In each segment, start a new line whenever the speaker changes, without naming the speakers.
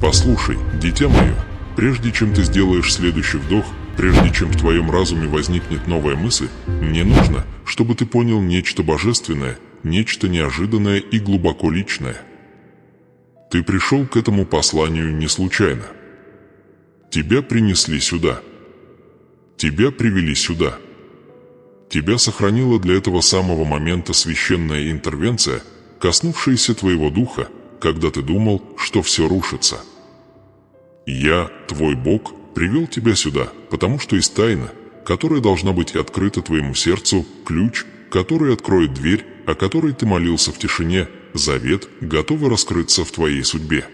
Послушай, дитя мое, прежде чем ты сделаешь следующий вдох, прежде чем в твоем разуме возникнет новая мысль, мне нужно, чтобы ты понял нечто божественное, нечто неожиданное и глубоко личное. Ты пришел к этому посланию не случайно. Тебя принесли сюда. Тебя привели сюда. Тебя сохранила для этого самого момента священная интервенция, коснувшаяся твоего духа, когда ты думал, что все рушится. Я, твой Бог, привел тебя сюда, потому что есть тайна, которая должна быть открыта твоему сердцу, ключ, который откроет дверь, о которой ты молился в тишине, завет, готовый раскрыться в твоей судьбе.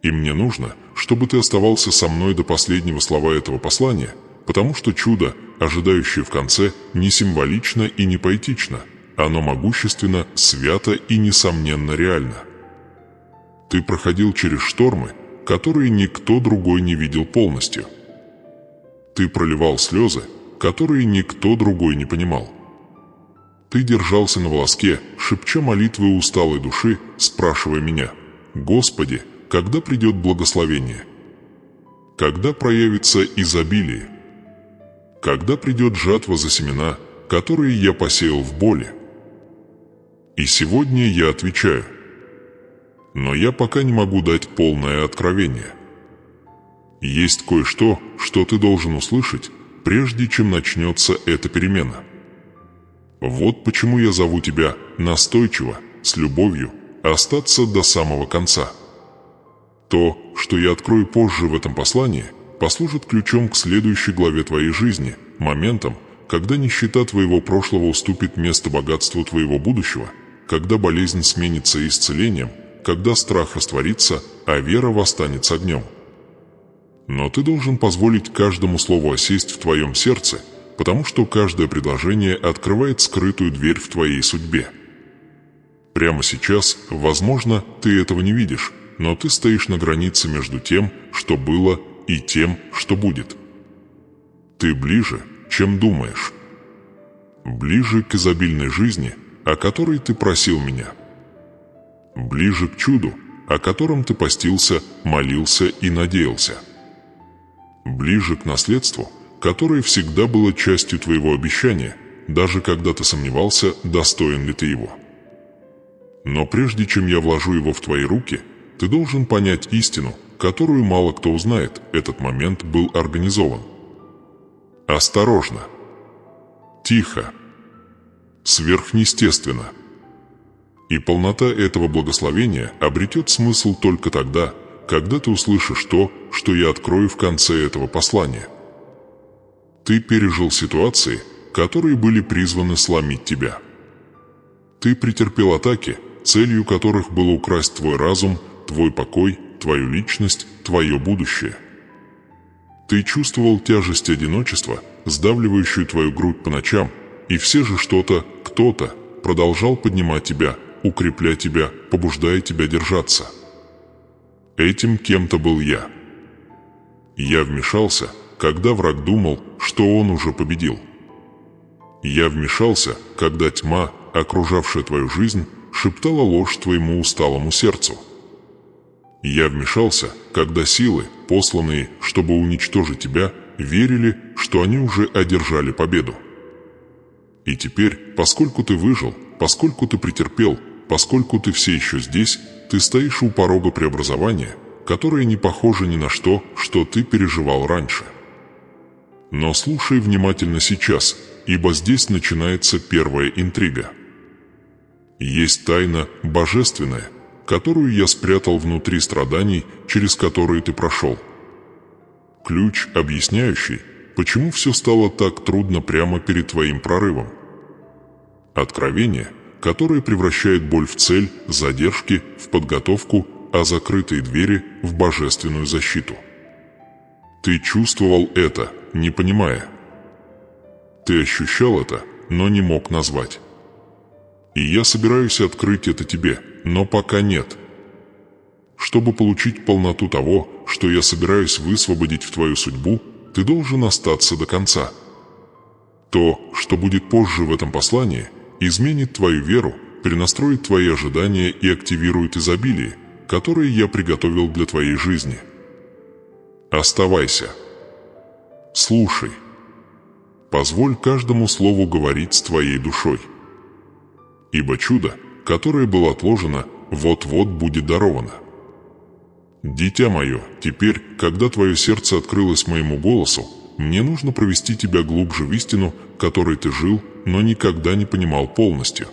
И мне нужно, чтобы ты оставался со мной до последнего слова этого послания, потому что чудо, ожидающее в конце, не символично и не поэтично, оно могущественно, свято и несомненно реально. Ты проходил через штормы, которые никто другой не видел полностью. Ты проливал слезы, которые никто другой не понимал. Ты держался на волоске, шепча молитвы усталой души, спрашивая меня: «Господи, когда придет благословение? Когда проявится изобилие? Когда придет жатва за семена, которые я посеял в боли?» И сегодня я отвечаю: но я пока не могу дать полное откровение. Есть кое-что, что ты должен услышать, прежде чем начнется эта перемена. Вот почему я зову тебя настойчиво, с любовью, остаться до самого конца. То, что я открою позже в этом послании, послужит ключом к следующей главе твоей жизни, моментом, когда нищета твоего прошлого уступит место богатству твоего будущего, когда болезнь сменится исцелением, когда страх растворится, а вера восстанет с огнем. Но ты должен позволить каждому слову осесть в твоем сердце, потому что каждое предложение открывает скрытую дверь в твоей судьбе. Прямо сейчас, возможно, ты этого не видишь, но ты стоишь на границе между тем, что было, и тем, что будет. Ты ближе, чем думаешь. Ближе к изобильной жизни, о которой ты просил меня. Ближе к чуду, о котором ты постился, молился и надеялся. Ближе к наследству, которое всегда было частью твоего обещания, даже когда ты сомневался, достоин ли ты его. Но прежде чем я вложу его в твои руки, ты должен понять истину, которую мало кто узнает. Этот момент был организован. Осторожно. Тихо. Сверхъестественно. И полнота этого благословения обретет смысл только тогда, когда ты услышишь то, что я открою в конце этого послания. Ты пережил ситуации, которые были призваны сломить тебя. Ты претерпел атаки, целью которых было украсть твой разум, твой покой, твою личность, твое будущее. Ты чувствовал тяжесть одиночества, сдавливающую твою грудь по ночам, и все же что-то, кто-то продолжал поднимать тебя, укреплять тебя, побуждая тебя держаться. Этим кем-то был я. Я вмешался, когда враг думал, что он уже победил. Я вмешался, когда тьма, окружавшая твою жизнь, шептала ложь твоему усталому сердцу. Я вмешался, когда силы, посланные, чтобы уничтожить тебя, верили, что они уже одержали победу. И теперь, поскольку ты выжил, поскольку ты претерпел, поскольку ты все еще здесь, ты стоишь у порога преобразования, которое не похоже ни на что, что ты переживал раньше. Но слушай внимательно сейчас, ибо здесь начинается первая интрига. Есть тайна божественная, которую я спрятал внутри страданий, через которые ты прошел. Ключ, объясняющий, почему все стало так трудно прямо перед твоим прорывом. Откровение, которое превращает боль в цель, задержки в подготовку, а закрытые двери в божественную защиту. Ты чувствовал это, не понимая. Ты ощущал это, но не мог назвать. И я собираюсь открыть это тебе, но пока нет. Чтобы получить полноту того, что я собираюсь высвободить в твою судьбу, ты должен остаться до конца. То, что будет позже в этом послании, изменит твою веру, перенастроит твои ожидания и активирует изобилие, которые я приготовил для твоей жизни. Оставайся. Слушай. Позволь каждому слову говорить с твоей душой. Ибо чудо, которое было отложено, вот-вот будет даровано. Дитя мое, теперь, когда твое сердце открылось моему голосу, мне нужно провести тебя глубже в истину, которой ты жил, но никогда не понимал полностью.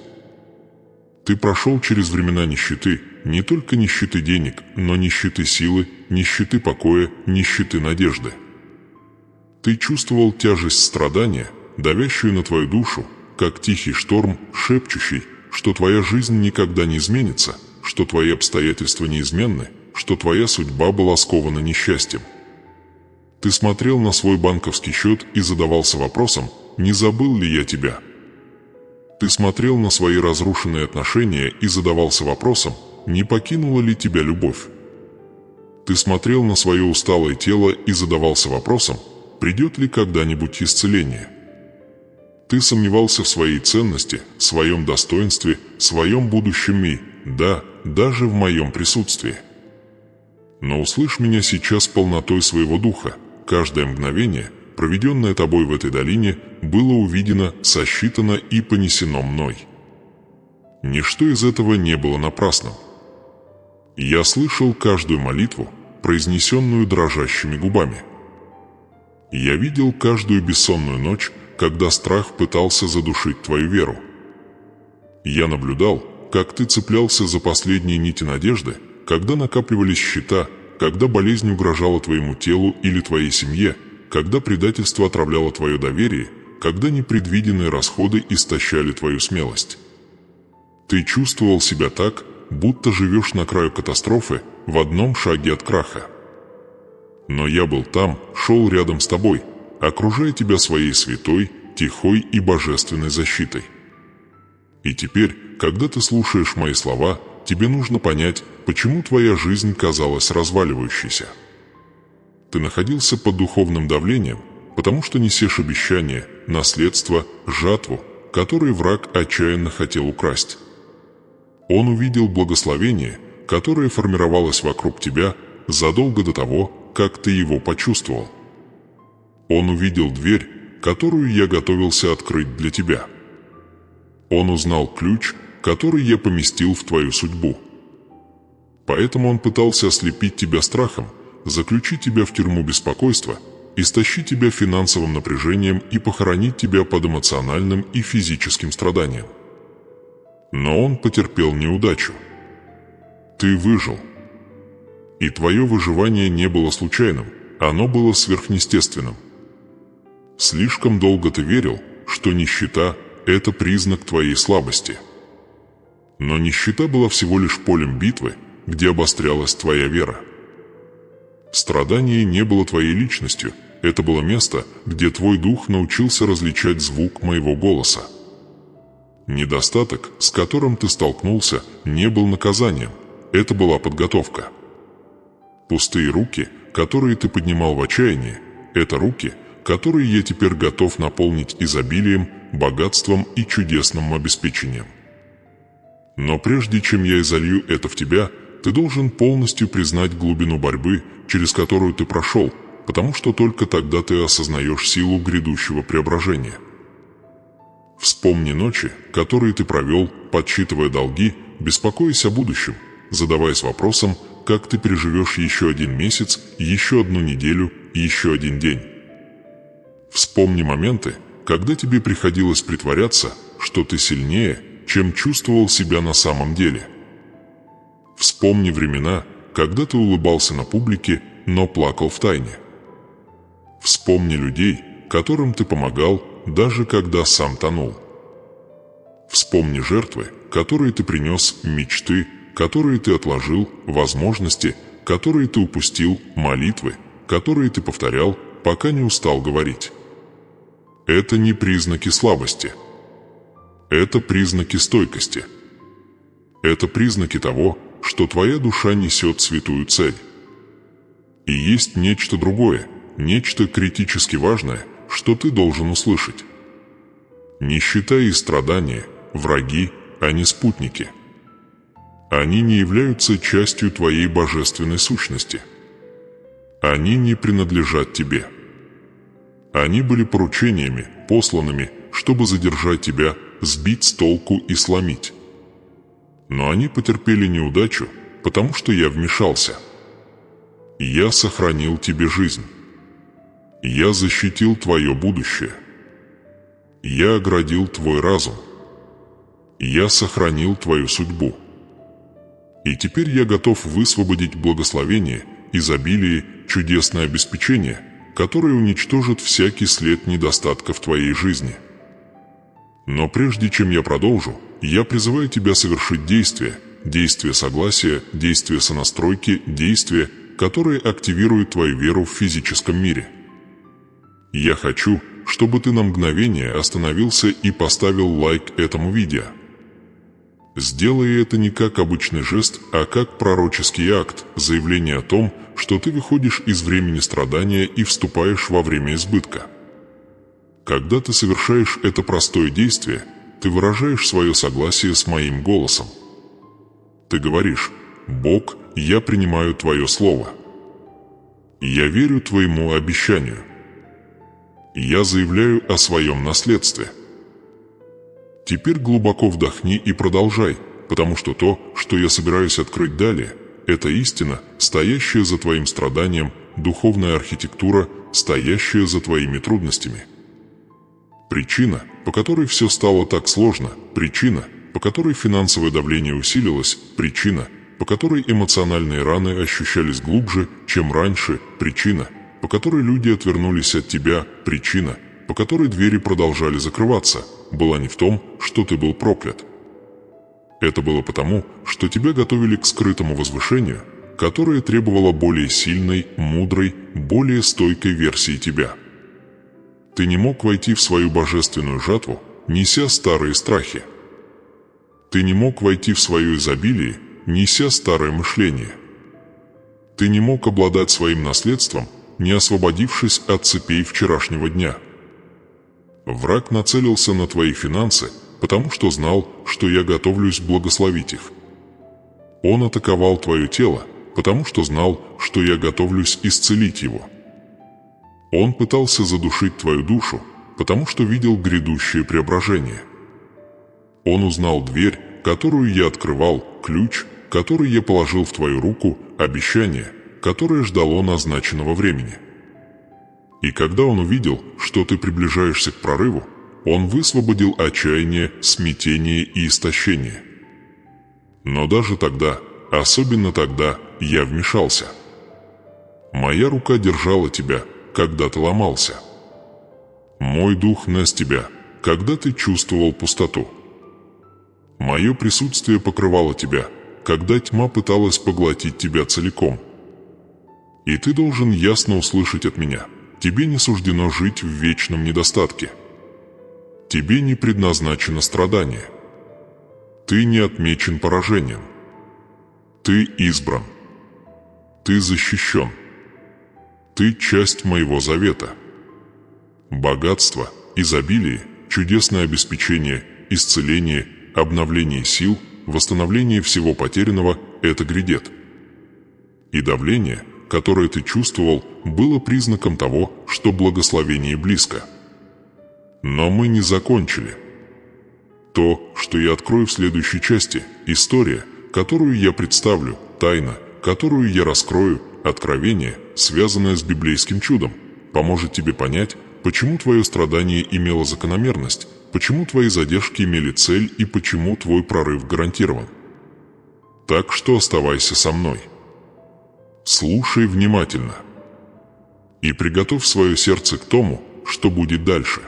Ты прошел через времена нищеты, не только нищеты денег, но нищеты силы, нищеты покоя, нищеты надежды. Ты чувствовал тяжесть страдания, давящую на твою душу, как тихий шторм, шепчущий, что твоя жизнь никогда не изменится, что твои обстоятельства неизменны, что твоя судьба была скована несчастьем. Ты смотрел на свой банковский счет и задавался вопросом, не забыл ли я тебя? Ты смотрел на свои разрушенные отношения и задавался вопросом, не покинула ли тебя любовь? Ты смотрел на свое усталое тело и задавался вопросом, придет ли когда-нибудь исцеление? Ты сомневался в своей ценности, своем достоинстве, своем будущем и, да, даже в моем присутствии. Но услышь меня сейчас полнотой своего духа. Каждое мгновение, проведенное тобой в этой долине, было увидено, сосчитано и понесено мной. Ничто из этого не было напрасным. Я слышал каждую молитву, произнесенную дрожащими губами. Я видел каждую бессонную ночь, когда страх пытался задушить твою веру. Я наблюдал, как ты цеплялся за последние нити надежды, когда накапливались счета, когда болезнь угрожала твоему телу или твоей семье, когда предательство отравляло твое доверие, когда непредвиденные расходы истощали твою смелость. Ты чувствовал себя так, будто живешь на краю катастрофы, в одном шаге от краха. Но я был там, шел рядом с тобой, окружая тебя своей святой, тихой и божественной защитой. И теперь, когда ты слушаешь мои слова, тебе нужно понять, почему твоя жизнь казалась разваливающейся. Ты находился под духовным давлением, потому что несешь обещания, наследство, жатву, которые враг отчаянно хотел украсть. Он увидел благословение, которое формировалось вокруг тебя задолго до того, как ты его почувствовал. Он увидел дверь, которую я готовился открыть для тебя. Он узнал ключ, который я поместил в твою судьбу. Поэтому он пытался ослепить тебя страхом, заключить тебя в тюрьму беспокойства, истощить тебя финансовым напряжением и похоронить тебя под эмоциональным и физическим страданием. Но он потерпел неудачу. Ты выжил. И твое выживание не было случайным, оно было сверхъестественным. Слишком долго ты верил, что нищета – это признак твоей слабости. Но нищета была всего лишь полем битвы, где обострялась твоя вера. Страдание не было твоей личностью, это было место, где твой дух научился различать звук моего голоса. Недостаток, с которым ты столкнулся, не был наказанием, это была подготовка. Пустые руки, которые ты поднимал в отчаянии, это руки, которые я теперь готов наполнить изобилием, богатством и чудесным обеспечением. Но прежде чем я изолью это в тебя, ты должен полностью признать глубину борьбы, через которую ты прошел, потому что только тогда ты осознаешь силу грядущего преображения. Вспомни ночи, которые ты провел, подсчитывая долги, беспокоясь о будущем, задаваясь вопросом, как ты переживешь еще один месяц, еще одну неделю, еще один день. Вспомни моменты, когда тебе приходилось притворяться, что ты сильнее, чем чувствовал себя на самом деле. Вспомни времена, когда ты улыбался на публике, но плакал в тайне. Вспомни людей, которым ты помогал, даже когда сам тонул. Вспомни жертвы, которые ты принес, мечты, которые ты отложил, возможности, которые ты упустил, молитвы, которые ты повторял, пока не устал говорить. Это не признаки слабости. Это признаки стойкости. Это признаки того, что твоя душа несет святую цель. И есть нечто другое, нечто критически важное, что ты должен услышать. Нищета и страдания – враги, а не спутники. Они не являются частью твоей божественной сущности. Они не принадлежат тебе. Они были поручениями, посланными, чтобы задержать тебя, сбить с толку и сломить. Но они потерпели неудачу, потому что я вмешался. Я сохранил тебе жизнь. Я защитил твое будущее. Я оградил твой разум. Я сохранил твою судьбу. И теперь я готов высвободить благословение, изобилие, чудесное обеспечение, которое уничтожит всякий след недостатка в твоей жизни. Но прежде чем я продолжу, я призываю тебя совершить действия согласия, действия сонастройки, действия, которые активируют твою веру в физическом мире. Я хочу, чтобы ты на мгновение остановился и поставил лайк этому видео. Сделай это не как обычный жест, а как пророческий акт, заявление о том, что ты выходишь из времени страдания и вступаешь во время избытка. Когда ты совершаешь это простое действие, ты выражаешь свое согласие с моим голосом. Ты говоришь: «Бог, я принимаю Твое Слово. Я верю Твоему обещанию. Я заявляю о своем наследстве». Теперь глубоко вдохни и продолжай, потому что то, что я собираюсь открыть далее, это истина, стоящая за твоим страданием, духовная архитектура, стоящая за твоими трудностями. Причина, по которой все стало так сложно, причина, по которой финансовое давление усилилось, причина, по которой эмоциональные раны ощущались глубже, чем раньше, причина, по которой люди отвернулись от тебя, причина, по которой двери продолжали закрываться, была не в том, что ты был проклят. Это было потому, что тебя готовили к скрытому возвышению, которое требовало более сильной, мудрой, более стойкой версии тебя. Ты не мог войти в свою божественную жатву, неся старые страхи. Ты не мог войти в свое изобилие, неся старое мышление. Ты не мог обладать своим наследством, не освободившись от цепей вчерашнего дня. Враг нацелился на твои финансы, потому что знал, что я готовлюсь благословить их. Он атаковал твое тело, потому что знал, что я готовлюсь исцелить его. Он пытался задушить твою душу, потому что видел грядущее преображение. Он узнал дверь, которую я открывал, ключ, который я положил в твою руку, обещание, которое ждало назначенного времени. И когда он увидел, что ты приближаешься к прорыву, он высвободил отчаяние, смятение и истощение. Но даже тогда, особенно тогда, я вмешался. Моя рука держала тебя, когда ты ломался. Мой дух нес тебя, когда ты чувствовал пустоту. Мое присутствие покрывало тебя, когда тьма пыталась поглотить тебя целиком. И ты должен ясно услышать от меня: тебе не суждено жить в вечном недостатке. Тебе не предназначено страдание. Ты не отмечен поражением. Ты избран. Ты защищен. Ты часть моего завета. Богатство, изобилие, чудесное обеспечение, исцеление, обновление сил, восстановление всего потерянного – это грядет. И давление, которое ты чувствовал, было признаком того, что благословение близко. Но мы не закончили. То, что я открою в следующей части, история, которую я представлю, тайна, которую я раскрою, откровение, связанное с библейским чудом, поможет тебе понять, почему твое страдание имело закономерность, почему твои задержки имели цель и почему твой прорыв гарантирован. Так что оставайся со мной. Слушай внимательно. И приготовь свое сердце к тому, что будет дальше.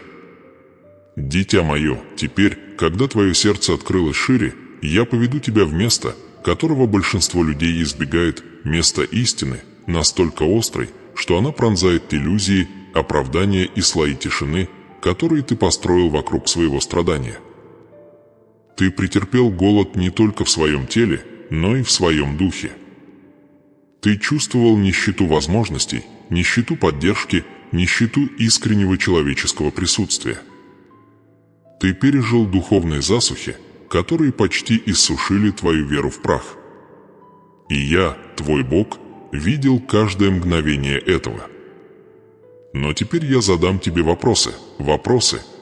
Дитя мое, теперь, когда твое сердце открылось шире, я поведу тебя в место, которого большинство людей избегает, место истины, настолько острой, что она пронзает иллюзии, оправдания и слои тишины, которые ты построил вокруг своего страдания. Ты претерпел голод не только в своем теле, но и в своем духе. Ты чувствовал нищету возможностей, нищету поддержки, нищету искреннего человеческого присутствия. Ты пережил духовные засухи, которые почти иссушили твою веру в прах. И я, твой Бог, видел каждое мгновение этого. Но теперь я задам тебе вопросы,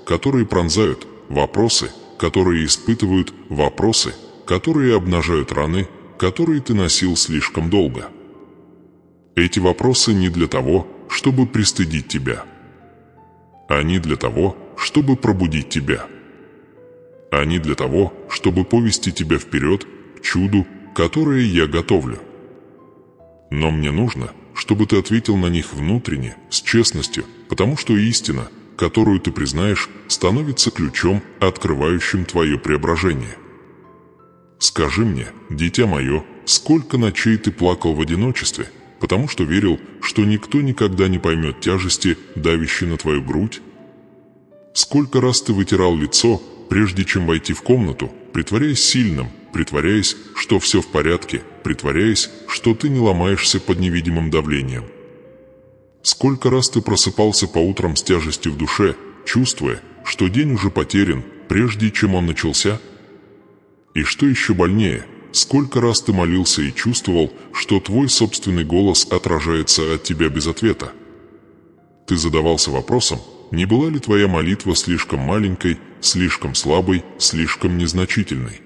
которые пронзают, вопросы, которые испытывают, вопросы, которые обнажают раны, которые ты носил слишком долго. Эти вопросы не для того, чтобы пристыдить тебя. Они для того, чтобы пробудить тебя. Они для того, чтобы повести тебя вперед к чуду, которое я готовлю. Но мне нужно, чтобы ты ответил на них внутренне, с честностью, потому что истина, которую ты признаешь, становится ключом, открывающим твое преображение. Скажи мне, дитя мое, сколько ночей ты плакал в одиночестве, потому что верил, что никто никогда не поймет тяжести, давящей на твою грудь? Сколько раз ты вытирал лицо, прежде чем войти в комнату, притворяясь сильным, притворяясь, что все в порядке, притворяясь, что ты не ломаешься под невидимым давлением? Сколько раз ты просыпался по утрам с тяжестью в душе, чувствуя, что день уже потерян, прежде чем он начался? И что еще больнее, сколько раз ты молился и чувствовал, что твой собственный голос отражается от тебя без ответа? Ты задавался вопросом, не была ли твоя молитва слишком маленькой, слишком слабой, слишком незначительной?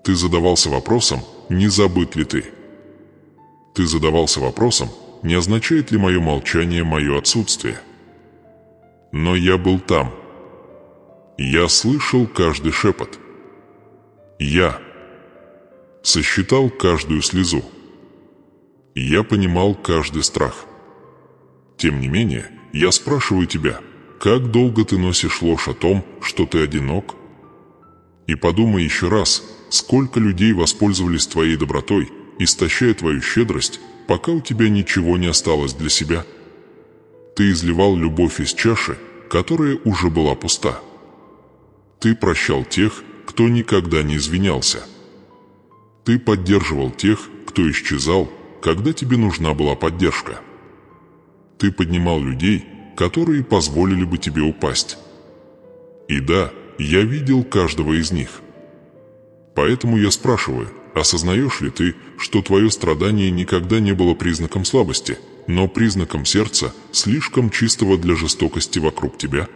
Ты задавался вопросом, не забыт ли ты? Ты задавался вопросом, не означает ли мое молчание мое отсутствие? Но я был там. Я слышал каждый шепот. Я сосчитал каждую слезу. Я понимал каждый страх. Тем не менее, я спрашиваю тебя, как долго ты носишь ложь о том, что ты одинок? И подумай еще раз, сколько людей воспользовались твоей добротой, истощая твою щедрость, пока у тебя ничего не осталось для себя. Ты изливал любовь из чаши, которая уже была пуста. Ты прощал тех, кто никогда не извинялся. Ты поддерживал тех, кто исчезал, когда тебе нужна была поддержка. Ты поднимал людей, которые позволили бы тебе упасть. И да, я видел каждого из них. Поэтому я спрашиваю, осознаешь ли ты, что твое страдание никогда не было признаком слабости, но признаком сердца, слишком чистого для жестокости вокруг тебя?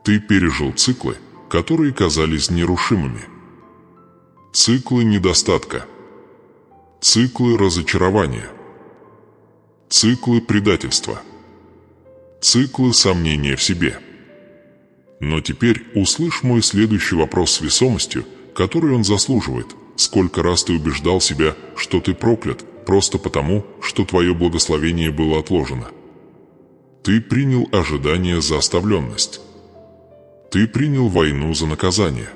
Ты пережил циклы, которые казались нерушимыми. Циклы недостатка. Циклы разочарования. Циклы предательства. Циклы сомнения в себе. Но теперь услышь мой следующий вопрос с весомостью, который он заслуживает. Сколько раз ты убеждал себя, что ты проклят, просто потому, что твое благословение было отложено? Ты принял ожидание за оставленность. Ты принял войну за наказание.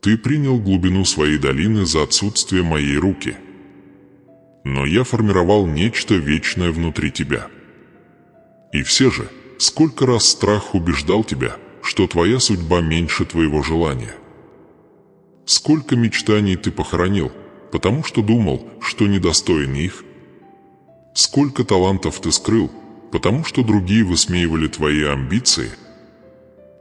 Ты принял глубину своей долины за отсутствие моей руки. Но я формировал нечто вечное внутри тебя. И все же, сколько раз страх убеждал тебя, что твоя судьба меньше твоего желания? Сколько мечтаний ты похоронил, потому что думал, что недостоин их? Сколько талантов ты скрыл, потому что другие высмеивали твои амбиции?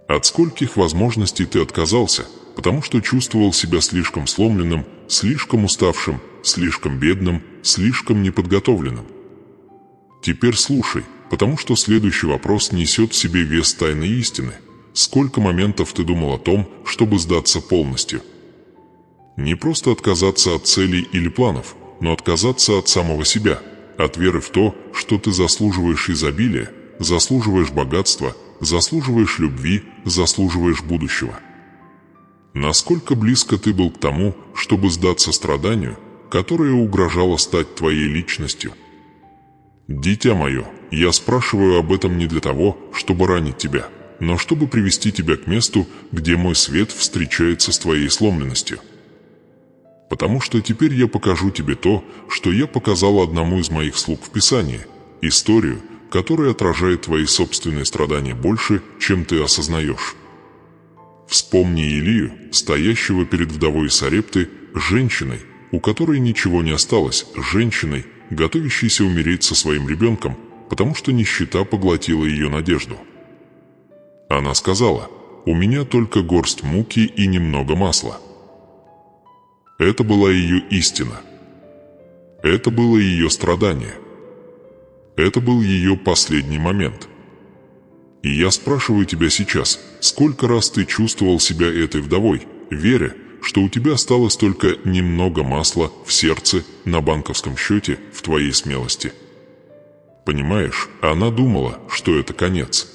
От скольких возможностей ты отказался, потому что чувствовал себя слишком сломленным, слишком уставшим, слишком бедным, слишком неподготовленным? Теперь слушай, потому что следующий вопрос несет в себе вес тайной истины. Сколько моментов ты думал о том, чтобы сдаться полностью? Не просто отказаться от целей или планов, но отказаться от самого себя, от веры в то, что ты заслуживаешь изобилия, заслуживаешь богатства, заслуживаешь любви, заслуживаешь будущего. Насколько близко ты был к тому, чтобы сдаться страданию, которое угрожало стать твоей личностью? Дитя мое, я спрашиваю об этом не для того, чтобы ранить тебя, но чтобы привести тебя к месту, где мой свет встречается с твоей сломленностью. Потому что теперь я покажу тебе то, что я показал одному из моих слуг в Писании, историю, которая отражает твои собственные страдания больше, чем ты осознаешь. Вспомни Илию, стоящего перед вдовой Сарепты, женщиной, у которой ничего не осталось, женщиной, готовящейся умереть со своим ребенком, потому что нищета поглотила ее надежду. Она сказала: «У меня только горсть муки и немного масла». Это была ее истина. Это было ее страдание. Это был ее последний момент. И я спрашиваю тебя сейчас, сколько раз ты чувствовал себя этой вдовой, веря, что у тебя осталось только немного масла в сердце, на банковском счете, в твоей смелости? Понимаешь, она думала, что это конец.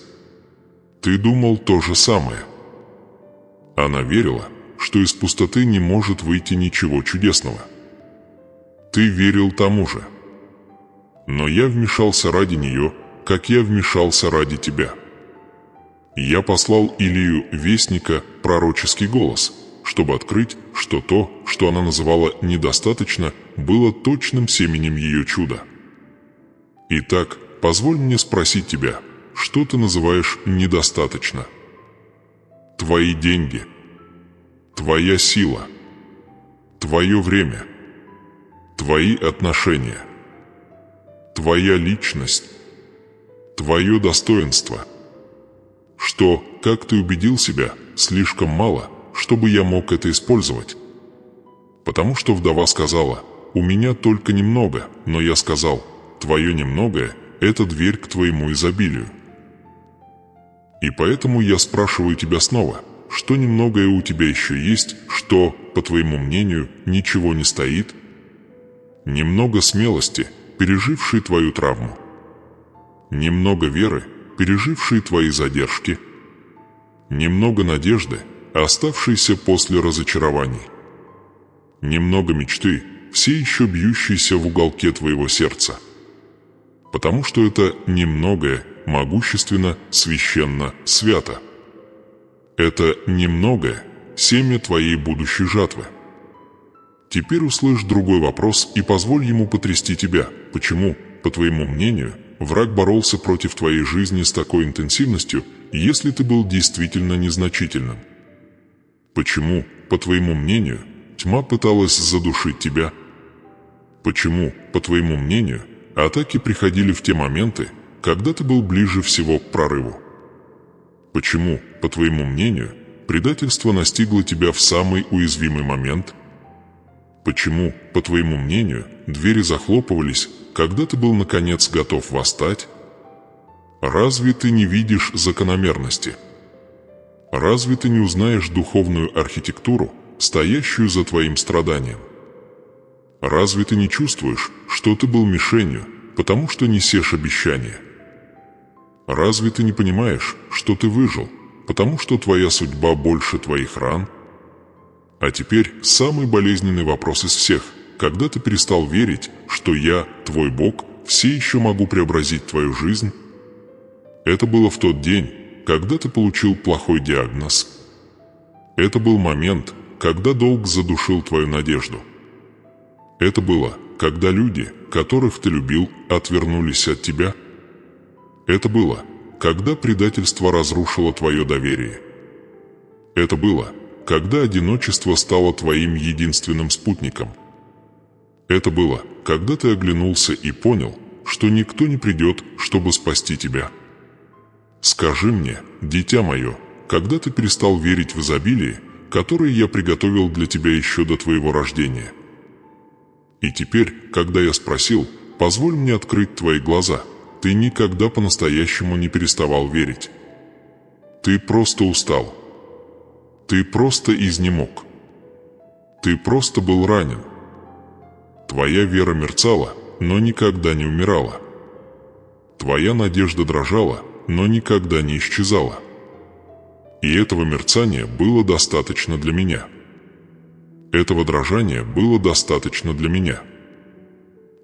Ты думал то же самое. Она верила, что из пустоты не может выйти ничего чудесного. Ты верил тому же. Но я вмешался ради нее, как я вмешался ради тебя. Я послал Илию, вестника, пророческий голос, чтобы открыть, что то, что она называла недостаточно, было точным семенем ее чуда. Итак, позволь мне спросить тебя, что ты называешь недостаточно? Твои деньги, твоя сила, твое время, твои отношения, твоя личность, твое достоинство. Что, как ты убедил себя, слишком мало, чтобы я мог это использовать? Потому что вдова сказала: «У меня только немного», но я сказал: «Твое немногое – это дверь к твоему изобилию». И поэтому я спрашиваю тебя снова, что немногое у тебя еще есть, что, по твоему мнению, ничего не стоит? Немного смелости, пережившей твою травму. Немного веры, пережившей твои задержки. Немного надежды, оставшейся после разочарований. Немного мечты, все еще бьющейся в уголке твоего сердца. Потому что это немногое могущественно, священно, свято. Это немногое семя твоей будущей жатвы. Теперь услышь другой вопрос и позволь ему потрясти тебя. Почему, по твоему мнению, враг боролся против твоей жизни с такой интенсивностью, если ты был действительно незначительным? Почему, по твоему мнению, тьма пыталась задушить тебя? Почему, по твоему мнению, атаки приходили в те моменты, когда ты был ближе всего к прорыву? Почему, по твоему мнению, предательство настигло тебя в самый уязвимый момент? Почему, по твоему мнению, двери захлопывались, когда ты был наконец готов восстать? Разве ты не видишь закономерности? Разве ты не узнаешь духовную архитектуру, стоящую за твоим страданием? Разве ты не чувствуешь, что ты был мишенью, потому что несешь обещания? Разве ты не понимаешь, что ты выжил, потому что твоя судьба больше твоих ран? А теперь самый болезненный вопрос из всех. Когда ты перестал верить, что я, твой Бог, все еще могу преобразить твою жизнь? Это было в тот день, когда ты получил плохой диагноз. Это был момент, когда долг задушил твою надежду. Это было, когда люди, которых ты любил, отвернулись от тебя. Это было, когда предательство разрушило твое доверие. Это было, когда одиночество стало твоим единственным спутником. Это было, когда ты оглянулся и понял, что никто не придет, чтобы спасти тебя. Скажи мне, дитя мое, когда ты перестал верить в изобилие, которое я приготовил для тебя еще до твоего рождения? И теперь, когда я спросил, позволь мне открыть твои глаза, ты никогда по-настоящему не переставал верить. Ты просто устал. Ты просто изнемог. Ты просто был ранен. Твоя вера мерцала, но никогда не умирала. Твоя надежда дрожала, но никогда не исчезала. И этого мерцания было достаточно для меня. Этого дрожания было достаточно для меня.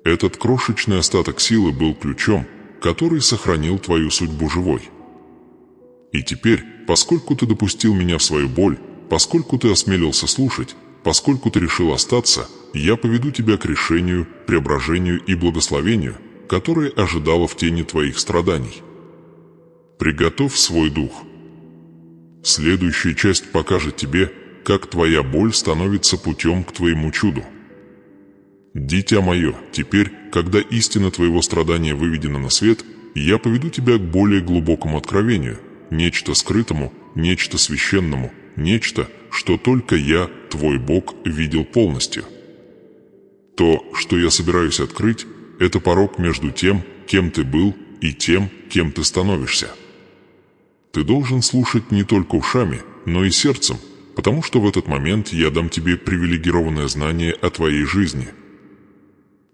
Этот крошечный остаток силы был ключом, который сохранил твою судьбу живой. И теперь, поскольку ты допустил меня в свою боль, поскольку ты осмелился слушать, поскольку ты решил остаться, я поведу тебя к решению, преображению и благословению, которое ожидало в тени твоих страданий. Приготовь свой дух. Следующая часть покажет тебе, как твоя боль становится путем к твоему чуду. Дитя мое, теперь, когда истина твоего страдания выведена на свет, я поведу тебя к более глубокому откровению, нечто скрытому, нечто священному, нечто, что только я, твой Бог, видел полностью. То, что я собираюсь открыть, это порог между тем, кем ты был, и тем, кем ты становишься. Ты должен слушать не только ушами, но и сердцем, потому что в этот момент я дам тебе привилегированное знание о твоей жизни.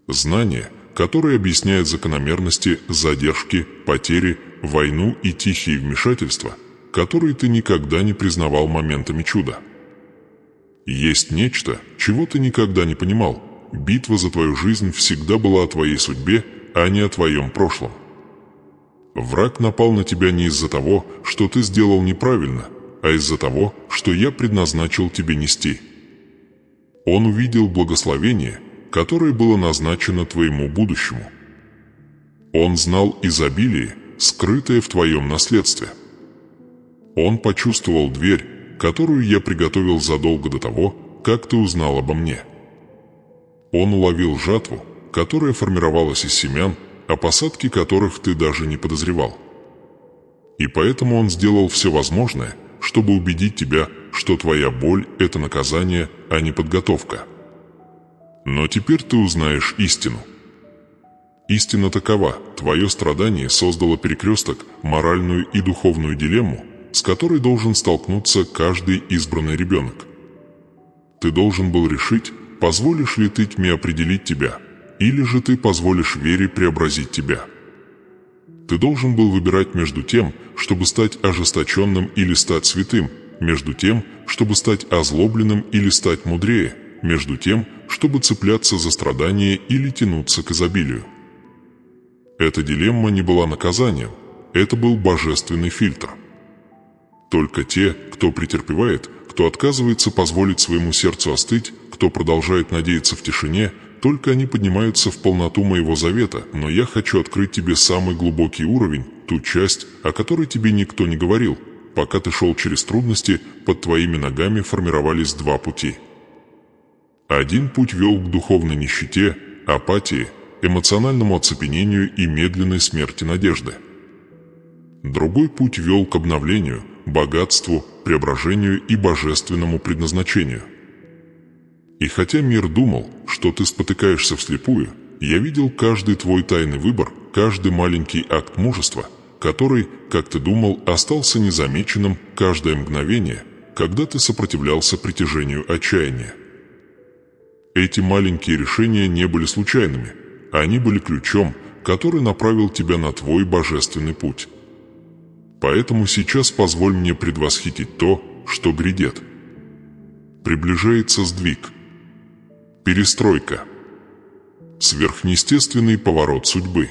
Знание, которое объясняет закономерности, задержки, потери, войну и тихие вмешательства, которые ты никогда не признавал моментами чуда. Есть нечто, чего ты никогда не понимал. Битва за твою жизнь всегда была о твоей судьбе, а не о твоем прошлом. Враг напал на тебя не из-за того, что ты сделал неправильно, а из-за того, что я предназначил тебе нести. Он увидел благословение, которое было назначено твоему будущему. Он знал изобилие, скрытое в твоем наследстве. Он почувствовал дверь, которую я приготовил задолго до того, как ты узнал обо мне. Он уловил жатву, которая формировалась из семян, о посадке которых ты даже не подозревал. И поэтому он сделал все возможное, чтобы убедить тебя, что твоя боль – это наказание, а не подготовка. Но теперь ты узнаешь истину. Истина такова: твое страдание создало перекресток, моральную и духовную дилемму, с которой должен столкнуться каждый избранный ребенок. Ты должен был решить, позволишь ли ты тьме определить тебя, или же ты позволишь вере преобразить тебя. Ты должен был выбирать между тем, чтобы стать ожесточенным или стать святым, между тем, чтобы стать озлобленным или стать мудрее, между тем, чтобы цепляться за страдания или тянуться к изобилию. Эта дилемма не была наказанием, это был божественный фильтр. Только те, кто претерпевает, кто отказывается позволить своему сердцу остыть, кто продолжает надеяться в тишине, только они поднимаются в полноту моего завета, но я хочу открыть тебе самый глубокий уровень, ту часть, о которой тебе никто не говорил. Пока ты шел через трудности, под твоими ногами формировались два пути. Один путь вел к духовной нищете, апатии, эмоциональному оцепенению и медленной смерти надежды. Другой путь вел к обновлению, богатству, преображению и божественному предназначению. И хотя мир думал, что ты спотыкаешься вслепую, я видел каждый твой тайный выбор, каждый маленький акт мужества, который, как ты думал, остался незамеченным каждое мгновение, когда ты сопротивлялся притяжению отчаяния. Эти маленькие решения не были случайными, они были ключом, который направил тебя на твой божественный путь. Поэтому сейчас позволь мне предвосхитить то, что грядет. Приближается сдвиг. Перестройка. Сверхъестественный поворот судьбы.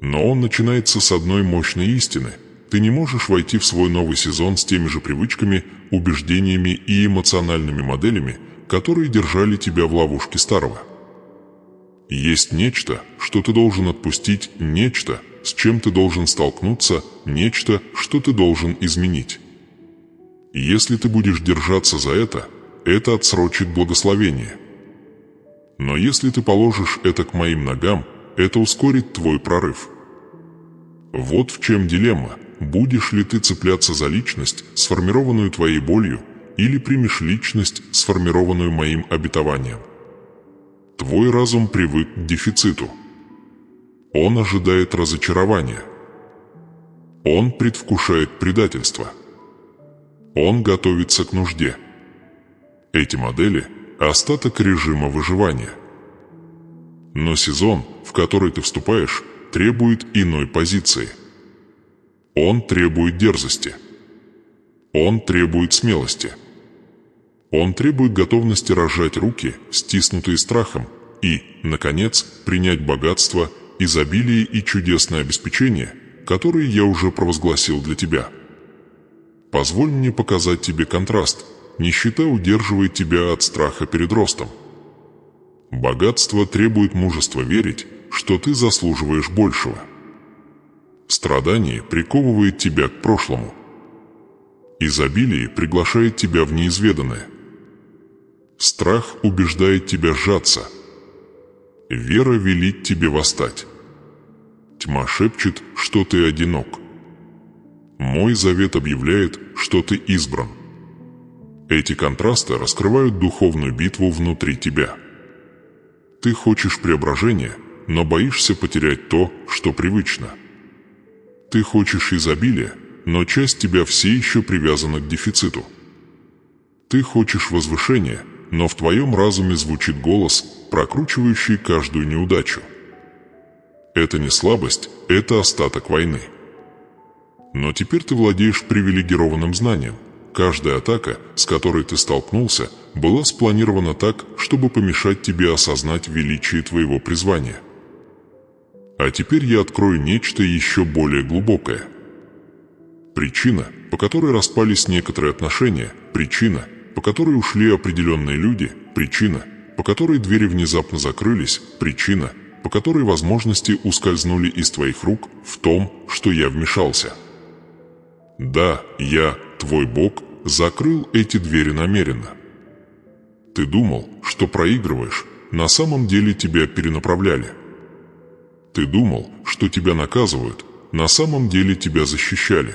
Но он начинается с одной мощной истины. Ты не можешь войти в свой новый сезон с теми же привычками, убеждениями и эмоциональными моделями, которые держали тебя в ловушке старого. Есть нечто, что ты должен отпустить, нечто, с чем ты должен столкнуться, нечто, что ты должен изменить. Если ты будешь держаться за это отсрочит благословение. Но если ты положишь это к моим ногам, это ускорит твой прорыв. Вот в чем дилемма: будешь ли ты цепляться за личность, сформированную твоей болью, или примешь личность, сформированную моим обетованием. Твой разум привык к дефициту. Он ожидает разочарования. Он предвкушает предательство. Он готовится к нужде. Эти модели – остаток режима выживания. Но сезон, в который ты вступаешь, требует иной позиции. Он требует дерзости. Он требует смелости. Он требует готовности разжать руки, стиснутые страхом, и, наконец, принять богатство, изобилие и чудесное обеспечение, которые я уже провозгласил для тебя. Позволь мне показать тебе контраст. Нищета удерживает тебя от страха перед ростом. Богатство требует мужества верить, что ты заслуживаешь большего. Страдание приковывает тебя к прошлому. Изобилие приглашает тебя в неизведанное. Страх убеждает тебя сжаться. Вера велит тебе восстать. Тьма шепчет, что ты одинок. Мой завет объявляет, что ты избран. Эти контрасты раскрывают духовную битву внутри тебя. Ты хочешь преображения, но боишься потерять то, что привычно. Ты хочешь изобилия, но часть тебя все еще привязана к дефициту. Ты хочешь возвышения, но в твоем разуме звучит голос, прокручивающий каждую неудачу. Это не слабость, это остаток войны. Но теперь ты владеешь привилегированным знанием. Каждая атака, с которой ты столкнулся, была спланирована так, чтобы помешать тебе осознать величие твоего призвания. А теперь я открою нечто еще более глубокое. Причина, по которой распались некоторые отношения, причина, по которой ушли определенные люди, причина, по которой двери внезапно закрылись, причина, по которой возможности ускользнули из твоих рук, в том, что я вмешался. Да, я, твой Бог, закрыл эти двери намеренно. Ты думал, что проигрываешь, на самом деле тебя перенаправляли. Ты думал, что тебя наказывают, на самом деле тебя защищали.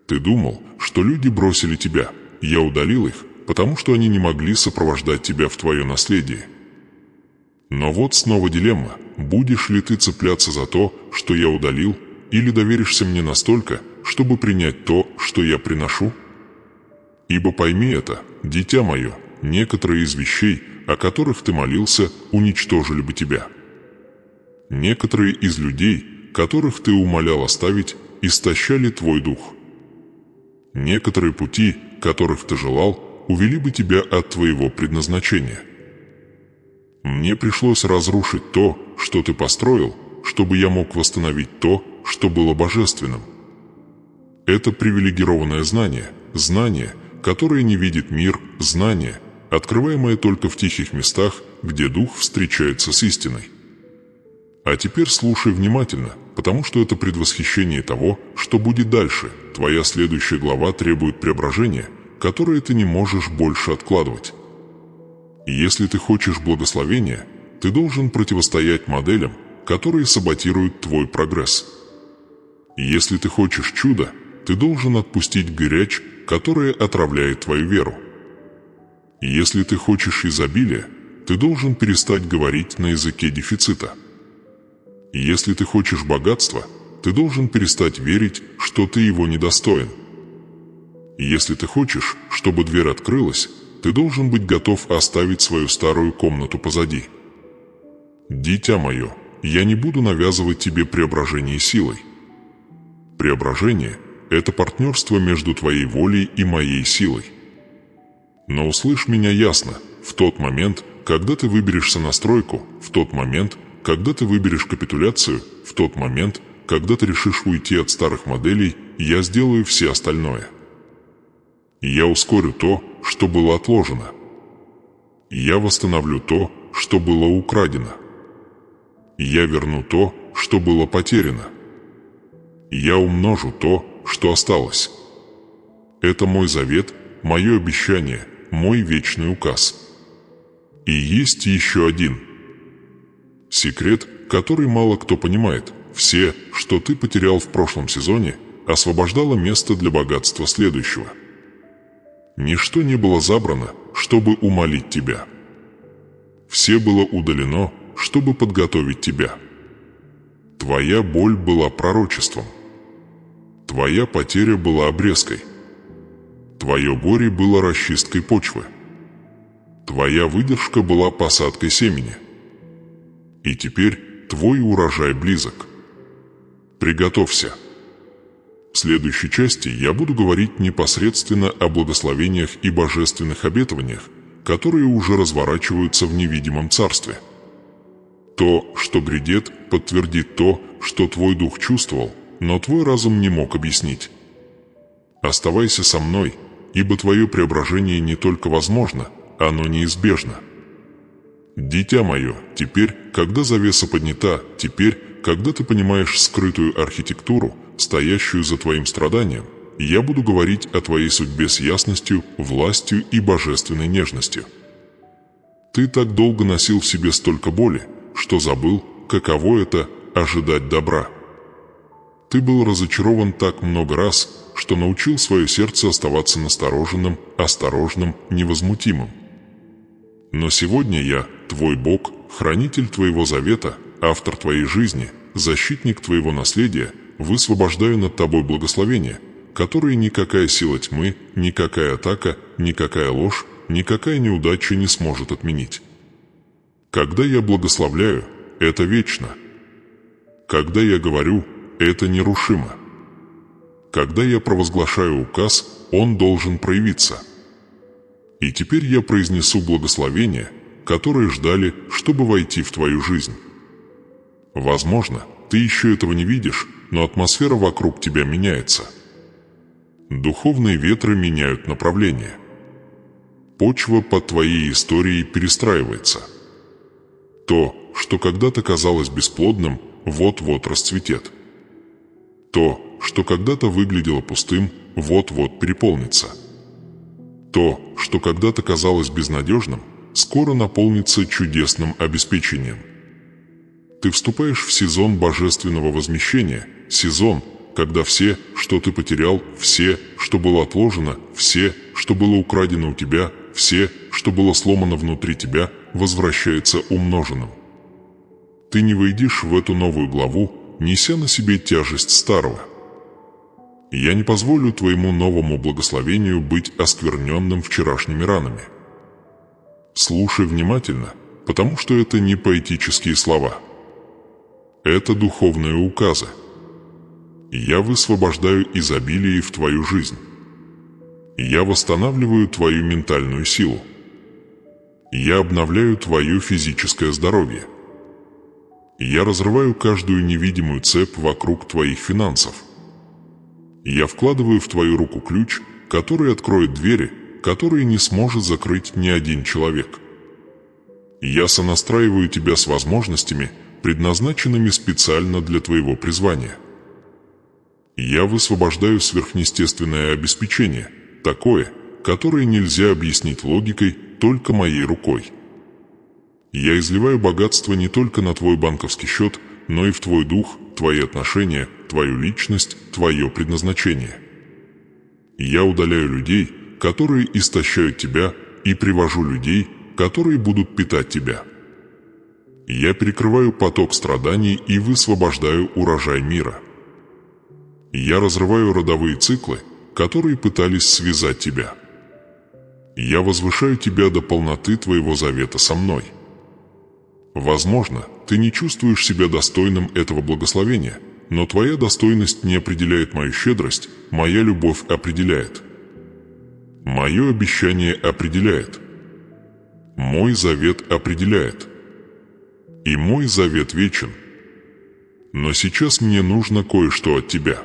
Ты думал, что люди бросили тебя, я удалил их, потому что они не могли сопровождать тебя в твое наследие. Но вот снова дилемма, будешь ли ты цепляться за то, что я удалил, или доверишься мне настолько, чтобы принять то, что я приношу? Ибо пойми это, дитя мое, некоторые из вещей, о которых ты молился, уничтожили бы тебя. Некоторые из людей, которых ты умолял оставить, истощали твой дух. Некоторые пути, которых ты желал, увели бы тебя от твоего предназначения. Мне пришлось разрушить то, что ты построил, чтобы я мог восстановить то, что было божественным. Это привилегированное знание, знание, которое не видит мир, знание, открываемое только в тихих местах, где дух встречается с истиной. А теперь слушай внимательно, потому что это предвосхищение того, что будет дальше. Твоя следующая глава требует преображения, которое ты не можешь больше откладывать. И если ты хочешь благословения, ты должен противостоять моделям, которые саботируют твой прогресс. И если ты хочешь чуда, ты должен отпустить горячь, которая отравляет твою веру. И если ты хочешь изобилия, ты должен перестать говорить на языке дефицита. И если ты хочешь богатства, ты должен перестать верить, что ты его недостоин. И если ты хочешь, чтобы дверь открылась, ты должен быть готов оставить свою старую комнату позади. Дитя мое, я не буду навязывать тебе преображение силой. Преображение – это партнерство между твоей волей и моей силой. Но услышь меня ясно, в тот момент, когда ты выберешься на стройку, в тот момент, когда ты выберешь капитуляцию, в тот момент, когда ты решишь уйти от старых моделей, я сделаю все остальное. Я ускорю то, что было отложено. Я восстановлю то, что было украдено. Я верну то, что было потеряно. Я умножу то, что осталось. Это мой завет, мое обещание, мой вечный указ. И есть еще один секрет, который мало кто понимает. Все, что ты потерял в прошлом сезоне, освобождало место для богатства следующего. Ничто не было забрано, чтобы умолить тебя. Все было удалено, чтобы подготовить тебя. Твоя боль была пророчеством. Твоя потеря была обрезкой. Твое горе было расчисткой почвы. Твоя выдержка была посадкой семени. И теперь твой урожай близок. Приготовься. В следующей части я буду говорить непосредственно о благословениях и божественных обетованиях, которые уже разворачиваются в невидимом царстве. То, что грядет, подтвердит то, что твой дух чувствовал, но твой разум не мог объяснить. Оставайся со мной, ибо твое преображение не только возможно, оно неизбежно. Дитя мое, теперь, когда завеса поднята, теперь, когда ты понимаешь скрытую архитектуру, стоящую за твоим страданием, я буду говорить о твоей судьбе с ясностью, властью и божественной нежностью. Ты так долго носил в себе столько боли, что забыл, каково это – ожидать добра. Ты был разочарован так много раз, что научил свое сердце оставаться настороженным, осторожным, невозмутимым. Но сегодня я, твой Бог, хранитель твоего завета, автор твоей жизни, защитник твоего наследия, высвобождаю над тобой благословение, которое никакая сила тьмы, никакая атака, никакая ложь, никакая неудача не сможет отменить. Когда я благословляю, это вечно. Когда я говорю, это нерушимо. Когда я провозглашаю указ, он должен проявиться. И теперь я произнесу благословения, которые ждали, чтобы войти в твою жизнь. Возможно, ты еще этого не видишь, но атмосфера вокруг тебя меняется. Духовные ветры меняют направление. Почва под твоей историей перестраивается. То, что когда-то казалось бесплодным, вот-вот расцветет. То, что когда-то выглядело пустым, вот-вот переполнится. То, что когда-то казалось безнадежным, скоро наполнится чудесным обеспечением. Ты вступаешь в сезон божественного возмещения, сезон, когда все, что ты потерял, все, что было отложено, все, что было украдено у тебя, все, что было сломано внутри тебя, возвращается умноженным. Ты не войдешь в эту новую главу, неся на себе тяжесть старого. Я не позволю твоему новому благословению быть оскверненным вчерашними ранами. Слушай внимательно, потому что это не поэтические слова. Это духовные указы. Я высвобождаю изобилие в твою жизнь. Я восстанавливаю твою ментальную силу. Я обновляю твое физическое здоровье. Я разрываю каждую невидимую цепь вокруг твоих финансов. Я вкладываю в твою руку ключ, который откроет двери, которые не сможет закрыть ни один человек. Я сонастраиваю тебя с возможностями, предназначенными специально для твоего призвания. Я высвобождаю сверхъестественное обеспечение, такое, которое нельзя объяснить логикой, только моей рукой. Я изливаю богатство не только на твой банковский счет, но и в твой дух, твои отношения, твою личность, твое предназначение. Я удаляю людей, которые истощают тебя, и привожу людей, которые будут питать тебя. Я перекрываю поток страданий и высвобождаю урожай мира. Я разрываю родовые циклы, которые пытались связать тебя. Я возвышаю тебя до полноты твоего завета со мной. Возможно, ты не чувствуешь себя достойным этого благословения, но твоя достойность не определяет мою щедрость, моя любовь определяет. Мое обещание определяет. Мой завет определяет. И мой завет вечен. Но сейчас мне нужно кое-что от тебя.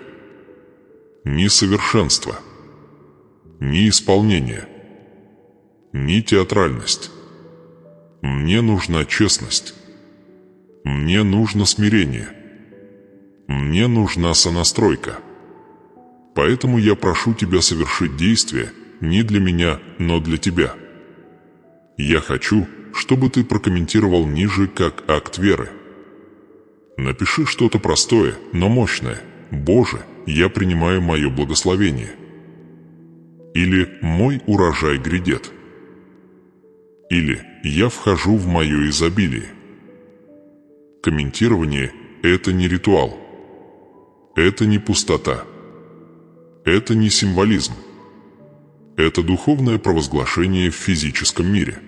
Ни совершенство, ни исполнение, ни театральность. Мне нужна честность. Мне нужно смирение. Мне нужна сонастройка. Поэтому я прошу тебя совершить действие не для меня, но для тебя. Я хочу, чтобы ты прокомментировал ниже как акт веры. Напиши что-то простое, но мощное. «Боже, я принимаю мое благословение». Или «Мой урожай грядет». Или «Я вхожу в мое изобилие». Комментирование – это не ритуал. Это не пустота. Это не символизм. Это духовное провозглашение в физическом мире.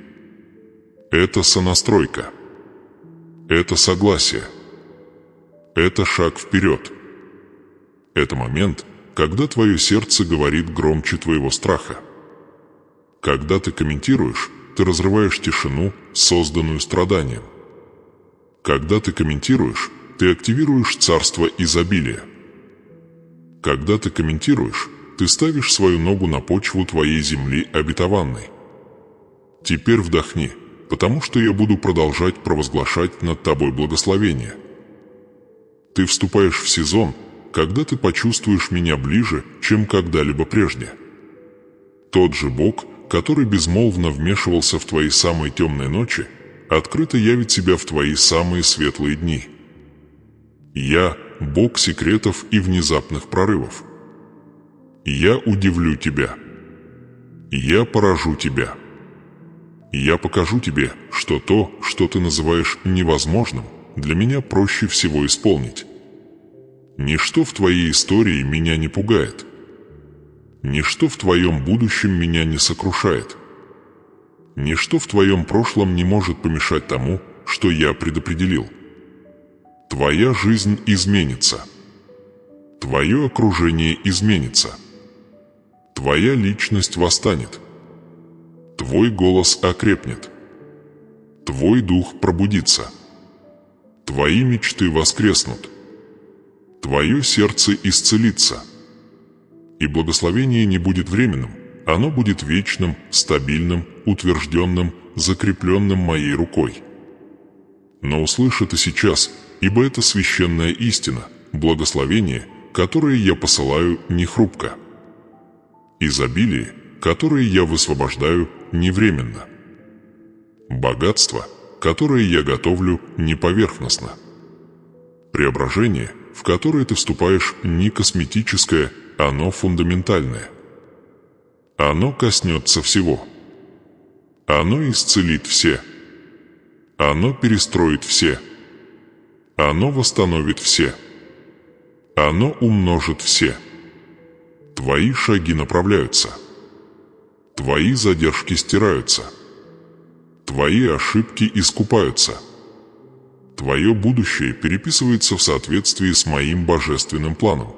Это сонастройка. Это согласие. Это шаг вперед. Это момент, когда твое сердце говорит громче твоего страха. Когда ты комментируешь, ты разрываешь тишину, созданную страданием. Когда ты комментируешь, ты активируешь царство изобилия. Когда ты комментируешь, ты ставишь свою ногу на почву твоей земли обетованной. Теперь вдохни, потому что я буду продолжать провозглашать над тобой благословение. Ты вступаешь в сезон, когда ты почувствуешь меня ближе, чем когда-либо прежде. Тот же Бог, который безмолвно вмешивался в твои самые темные ночи, открыто явит себя в твои самые светлые дни. Я Бог секретов и внезапных прорывов. Я удивлю тебя. Я поражу тебя. Я покажу тебе, что то, что ты называешь невозможным, для меня проще всего исполнить. Ничто в твоей истории меня не пугает. Ничто в твоем будущем меня не сокрушает. Ничто в твоем прошлом не может помешать тому, что я предопределил. Твоя жизнь изменится. Твое окружение изменится. Твоя личность восстанет. Твой голос окрепнет. Твой дух пробудится. Твои мечты воскреснут. Твое сердце исцелится. И благословение не будет временным, оно будет вечным, стабильным, утвержденным, закрепленным моей рукой. Но услышь это сейчас, ибо это священная истина, благословение, которое я посылаю, не хрупко. Изобилие, которое я высвобождаю, не временно. Богатство, которое я готовлю, не поверхностно. Преображение, в которое ты вступаешь, не косметическое, оно фундаментальное. Оно коснется всего. Оно исцелит все. Оно перестроит все. Оно восстановит все. Оно умножит все. Твои шаги направляются. Твои задержки стираются. Твои ошибки искупаются. Твое будущее переписывается в соответствии с моим божественным планом.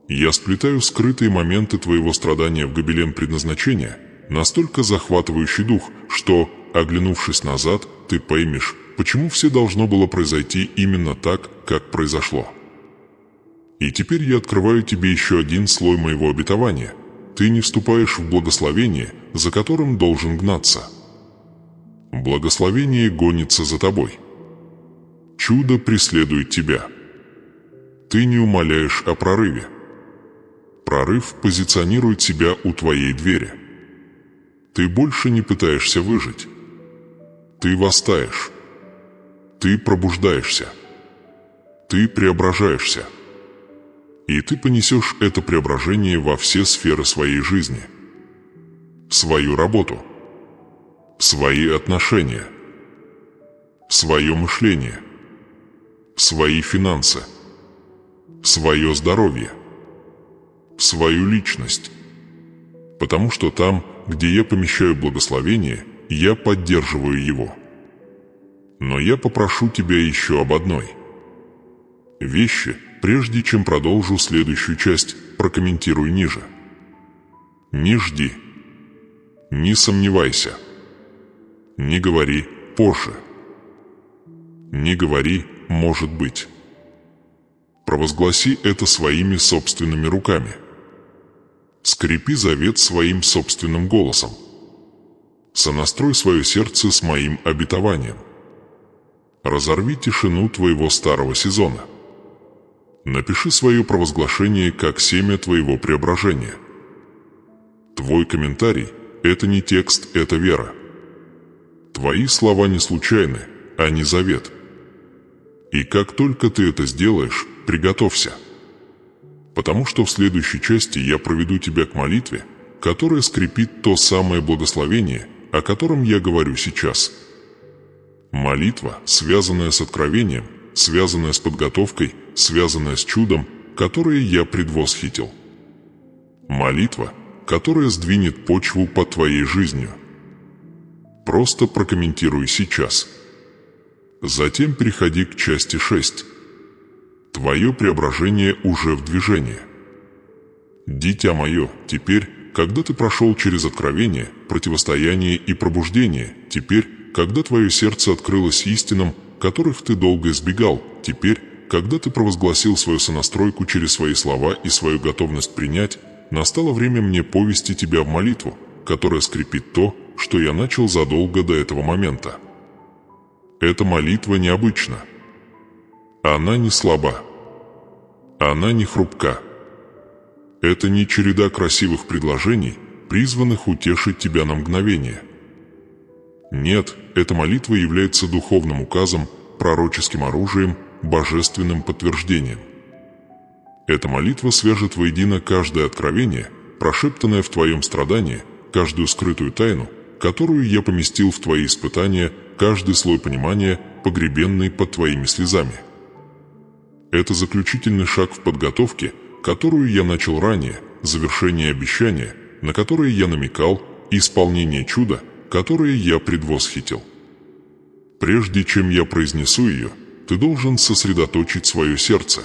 Я сплетаю скрытые моменты твоего страдания в гобелен предназначения, настолько захватывающий дух, что, оглянувшись назад, ты поймешь, почему все должно было произойти именно так, как произошло. И теперь я открываю тебе еще один слой моего обетования. Ты не вступаешь в благословение, за которым должен гнаться. Благословение гонится за тобой. Чудо преследует тебя. Ты не умоляешь о прорыве. Прорыв позиционирует себя у твоей двери. Ты больше не пытаешься выжить. Ты восстаешь. Ты пробуждаешься. Ты преображаешься. И ты понесешь это преображение во все сферы своей жизни. В свою работу. В свои отношения. В свое мышление. В свои финансы. В свое здоровье. В свою личность. Потому что там, где я помещаю благословение, я поддерживаю его. Но я попрошу тебя еще об одной вещи, прежде чем продолжу следующую часть, прокомментируй ниже. Не жди. Не сомневайся. Не говори «позже». Не говори «может быть». Провозгласи это своими собственными руками. Скрепи завет своим собственным голосом. Сонастрой свое сердце с моим обетованием. Разорви тишину твоего старого сезона. Напиши свое провозглашение как семя твоего преображения. Твой комментарий – это не текст, это вера. Твои слова не случайны, они завет. И как только ты это сделаешь, приготовься. Потому что в следующей части я проведу тебя к молитве, которая скрепит то самое благословение, о котором я говорю сейчас. Молитва, связанная с откровением, связанная с подготовкой, связанная с чудом, которое я предвосхитил. Молитва, которая сдвинет почву под твоей жизнью. Просто прокомментируй сейчас. Затем переходи к части 6. Твое преображение уже в движении. Дитя мое, теперь, когда ты прошел через откровение, противостояние и пробуждение, теперь, когда твое сердце открылось истинам, которых ты долго избегал, теперь, когда ты провозгласил свою сонастройку через свои слова и свою готовность принять, настало время мне повести тебя в молитву, которая скрепит то, что я начал задолго до этого момента. Эта молитва необычна. Она не слаба. Она не хрупка. Это не череда красивых предложений, призванных утешить тебя на мгновение. Нет, эта молитва является духовным указом, пророческим оружием, божественным подтверждением. Эта молитва свяжет воедино каждое откровение, прошептанное в твоем страдании, каждую скрытую тайну, которую я поместил в твои испытания, каждый слой понимания, погребенный под твоими слезами. Это заключительный шаг в подготовке, которую я начал ранее, завершение обещания, на которое я намекал, и исполнение чуда, которое я предвосхитил. Прежде чем я произнесу ее, ты должен сосредоточить свое сердце.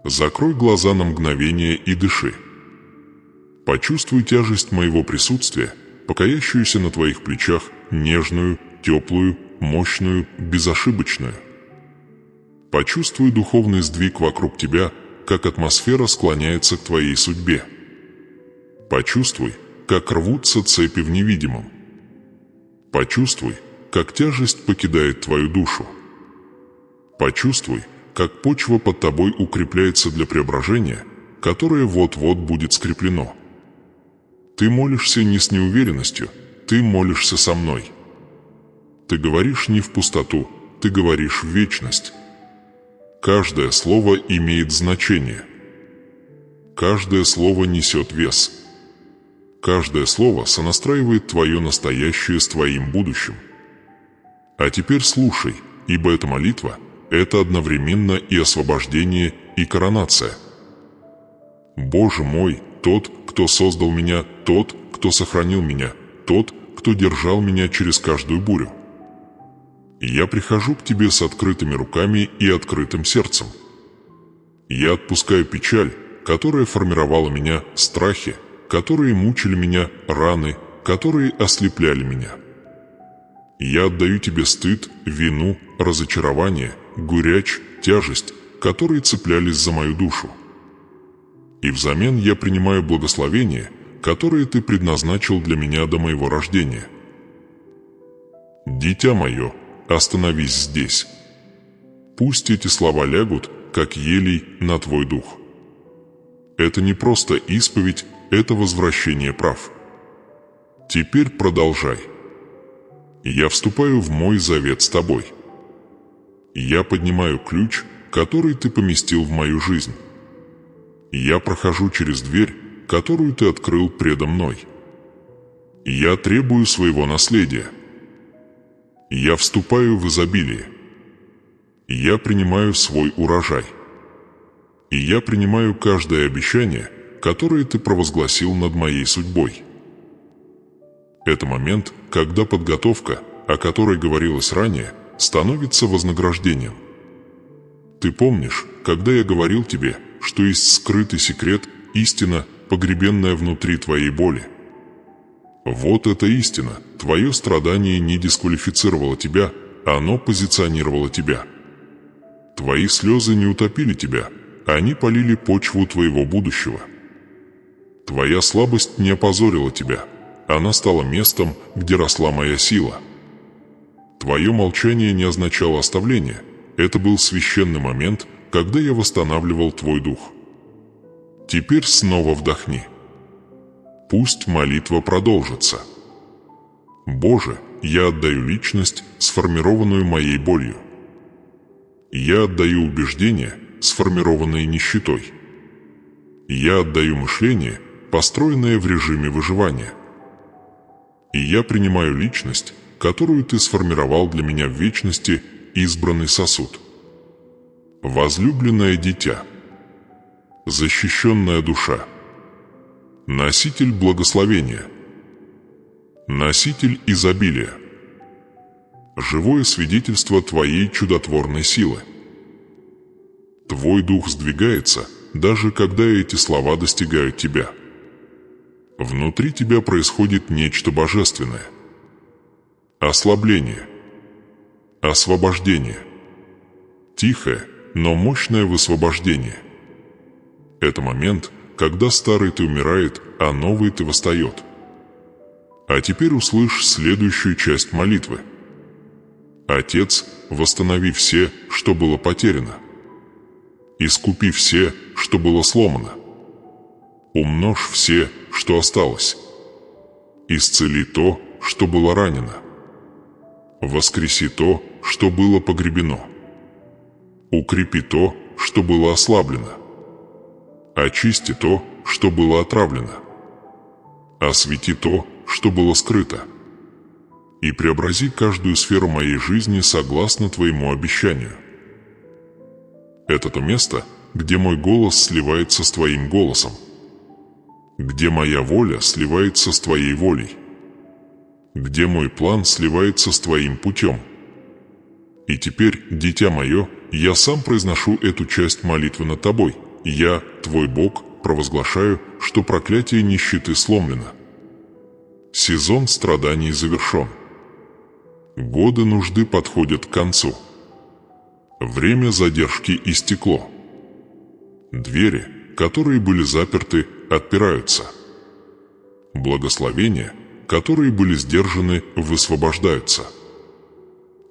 Закрой глаза на мгновение и дыши. Почувствуй тяжесть моего присутствия, покоящуюся на твоих плечах, нежную, теплую, мощную, безошибочную. Почувствуй духовный сдвиг вокруг тебя, как атмосфера склоняется к твоей судьбе. Почувствуй, как рвутся цепи в невидимом. Почувствуй, как тяжесть покидает твою душу. Почувствуй, как почва под тобой укрепляется для преображения, которое вот-вот будет скреплено. Ты молишься не с неуверенностью, ты молишься со мной. Ты говоришь не в пустоту, ты говоришь в вечность. Каждое слово имеет значение. Каждое слово несет вес. Каждое слово сонастраивает твое настоящее с твоим будущим. А теперь слушай, ибо эта молитва – это одновременно и освобождение, и коронация. Боже мой, тот, кто создал меня, тот, кто сохранил меня, тот, кто держал меня через каждую бурю. Я прихожу к тебе с открытыми руками и открытым сердцем. Я отпускаю печаль, которая формировала меня, страхи, которые мучили меня, раны, которые ослепляли меня. Я отдаю тебе стыд, вину, разочарование, горечь, тяжесть, которые цеплялись за мою душу. И взамен я принимаю благословение, которое ты предназначил для меня до моего рождения. Дитя мое, остановись здесь. Пусть эти слова лягут, как елей, на твой дух. Это не просто исповедь, это возвращение прав. Теперь продолжай. Я вступаю в мой завет с тобой. Я поднимаю ключ, который ты поместил в мою жизнь. Я прохожу через дверь, которую ты открыл предо мной. Я требую своего наследия. Я вступаю в изобилие. Я принимаю свой урожай. И я принимаю каждое обещание, которое ты провозгласил над моей судьбой. Это момент, когда подготовка, о которой говорилось ранее, становится вознаграждением. Ты помнишь, когда я говорил тебе, что есть скрытый секрет, истина, погребенная внутри твоей боли? Вот эта истина, твое страдание не дисквалифицировало тебя, оно позиционировало тебя. Твои слезы не утопили тебя, они полили почву твоего будущего. Твоя слабость не опозорила тебя, она стала местом, где росла моя сила. Твое молчание не означало оставление, это был священный момент, когда я восстанавливал твой дух. Теперь снова вдохни. Пусть молитва продолжится. Боже, я отдаю личность, сформированную моей болью. Я отдаю убеждения, сформированные нищетой. Я отдаю мышление, построенное в режиме выживания. И я принимаю личность, которую ты сформировал для меня в вечности, избранный сосуд. Возлюбленное дитя. Защищенная душа. Носитель благословения. Носитель изобилия. Живое свидетельство твоей чудотворной силы. Твой дух сдвигается, даже когда эти слова достигают тебя. Внутри тебя происходит нечто божественное. Ослабление. Освобождение. Тихое, но мощное высвобождение. Это момент, когда старый ты умирает, а новый ты восстает. А теперь услышь следующую часть молитвы. Отец, восстанови все, что было потеряно. Искупи все, что было сломано. Умножь все, что осталось. Исцели то, что было ранено. Воскреси то, что было погребено. Укрепи то, что было ослаблено. Очисти то, что было отравлено. Освети то, что было скрыто. И преобрази каждую сферу моей жизни согласно Твоему обещанию. Это то место, где мой голос сливается с Твоим голосом, где моя воля сливается с Твоей волей, где мой план сливается с Твоим путем. И теперь, дитя мое, я сам произношу эту часть молитвы над Тобой. Я, Твой Бог, провозглашаю, что проклятие нищеты сломлено. Сезон страданий завершен. Годы нужды подходят к концу. Время задержки истекло. Двери, которые были заперты, отпираются. Благословения, которые были сдержаны, высвобождаются.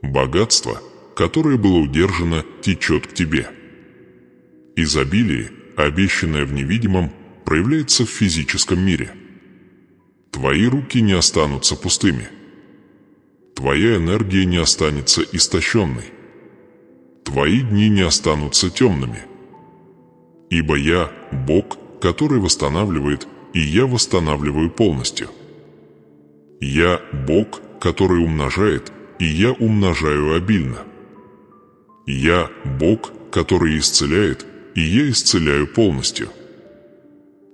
Богатство, которое было удержано, течет к тебе. Изобилие, обещанное в невидимом, проявляется в физическом мире. Твои руки не останутся пустыми. Твоя энергия не останется истощенной. Твои дни не останутся темными. Ибо я – Бог, который восстанавливает, и я восстанавливаю полностью. Я – Бог, который умножает, и я умножаю обильно. Я – Бог, который исцеляет, и я исцеляю полностью.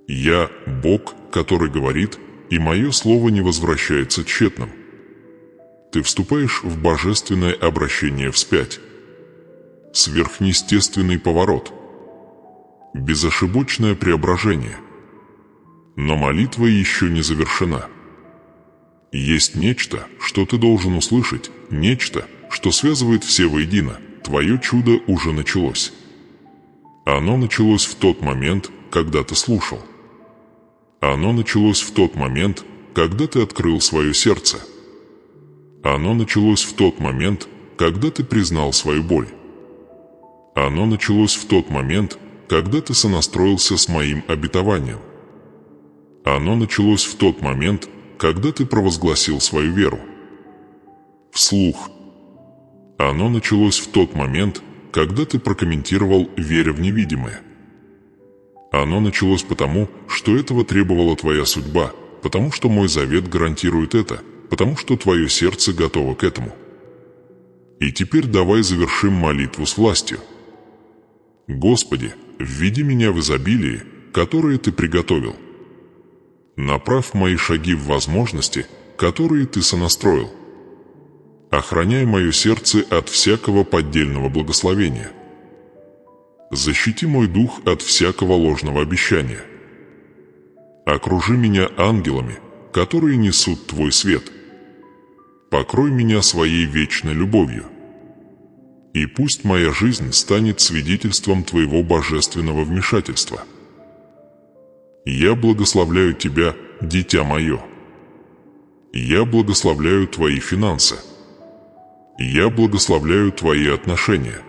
Я – Бог, который говорит, и мое слово не возвращается тщетным. Ты вступаешь в божественное обращение вспять. Сверхъестественный поворот. Безошибочное преображение. Но молитва еще не завершена. Есть нечто, что ты должен услышать, нечто, что связывает все воедино. Твое чудо уже началось. Оно началось в тот момент, когда ты слушал. Оно началось в тот момент, когда ты открыл свое сердце. Оно началось в тот момент, когда ты признал свою боль. Оно началось в тот момент, когда ты сонастроился с моим обетованием. Оно началось в тот момент, когда ты провозгласил свою веру. Вслух. Оно началось в тот момент, когда ты прокомментировал, веря в невидимое. Оно началось потому, что этого требовала твоя судьба, потому что мой завет гарантирует это, потому что твое сердце готово к этому. И теперь давай завершим молитву с властью. Господи, введи меня в изобилие, которое Ты приготовил. Направь мои шаги в возможности, которые Ты сонастроил. Охраняй мое сердце от всякого поддельного благословения. Защити мой дух от всякого ложного обещания. Окружи меня ангелами, которые несут Твой свет. Покрой меня своей вечной любовью. И пусть моя жизнь станет свидетельством Твоего божественного вмешательства. Я благословляю Тебя, дитя мое. Я благословляю Твои финансы. Я благословляю Твои отношения.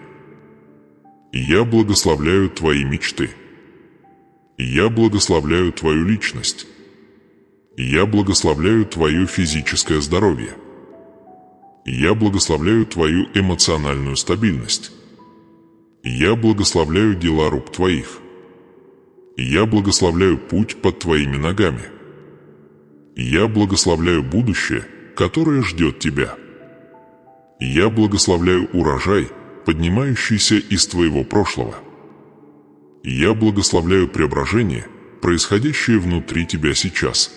Я благословляю Твои мечты. Я благословляю Твою личность. Я благословляю Твое физическое здоровье. Я благословляю Твою эмоциональную стабильность. Я благословляю дела рук Твоих. Я благословляю путь под Твоими ногами. Я благословляю будущее, которое ждет Тебя. Я благословляю урожай, поднимающийся из Твоего прошлого. Я благословляю преображение, происходящее внутри Тебя сейчас.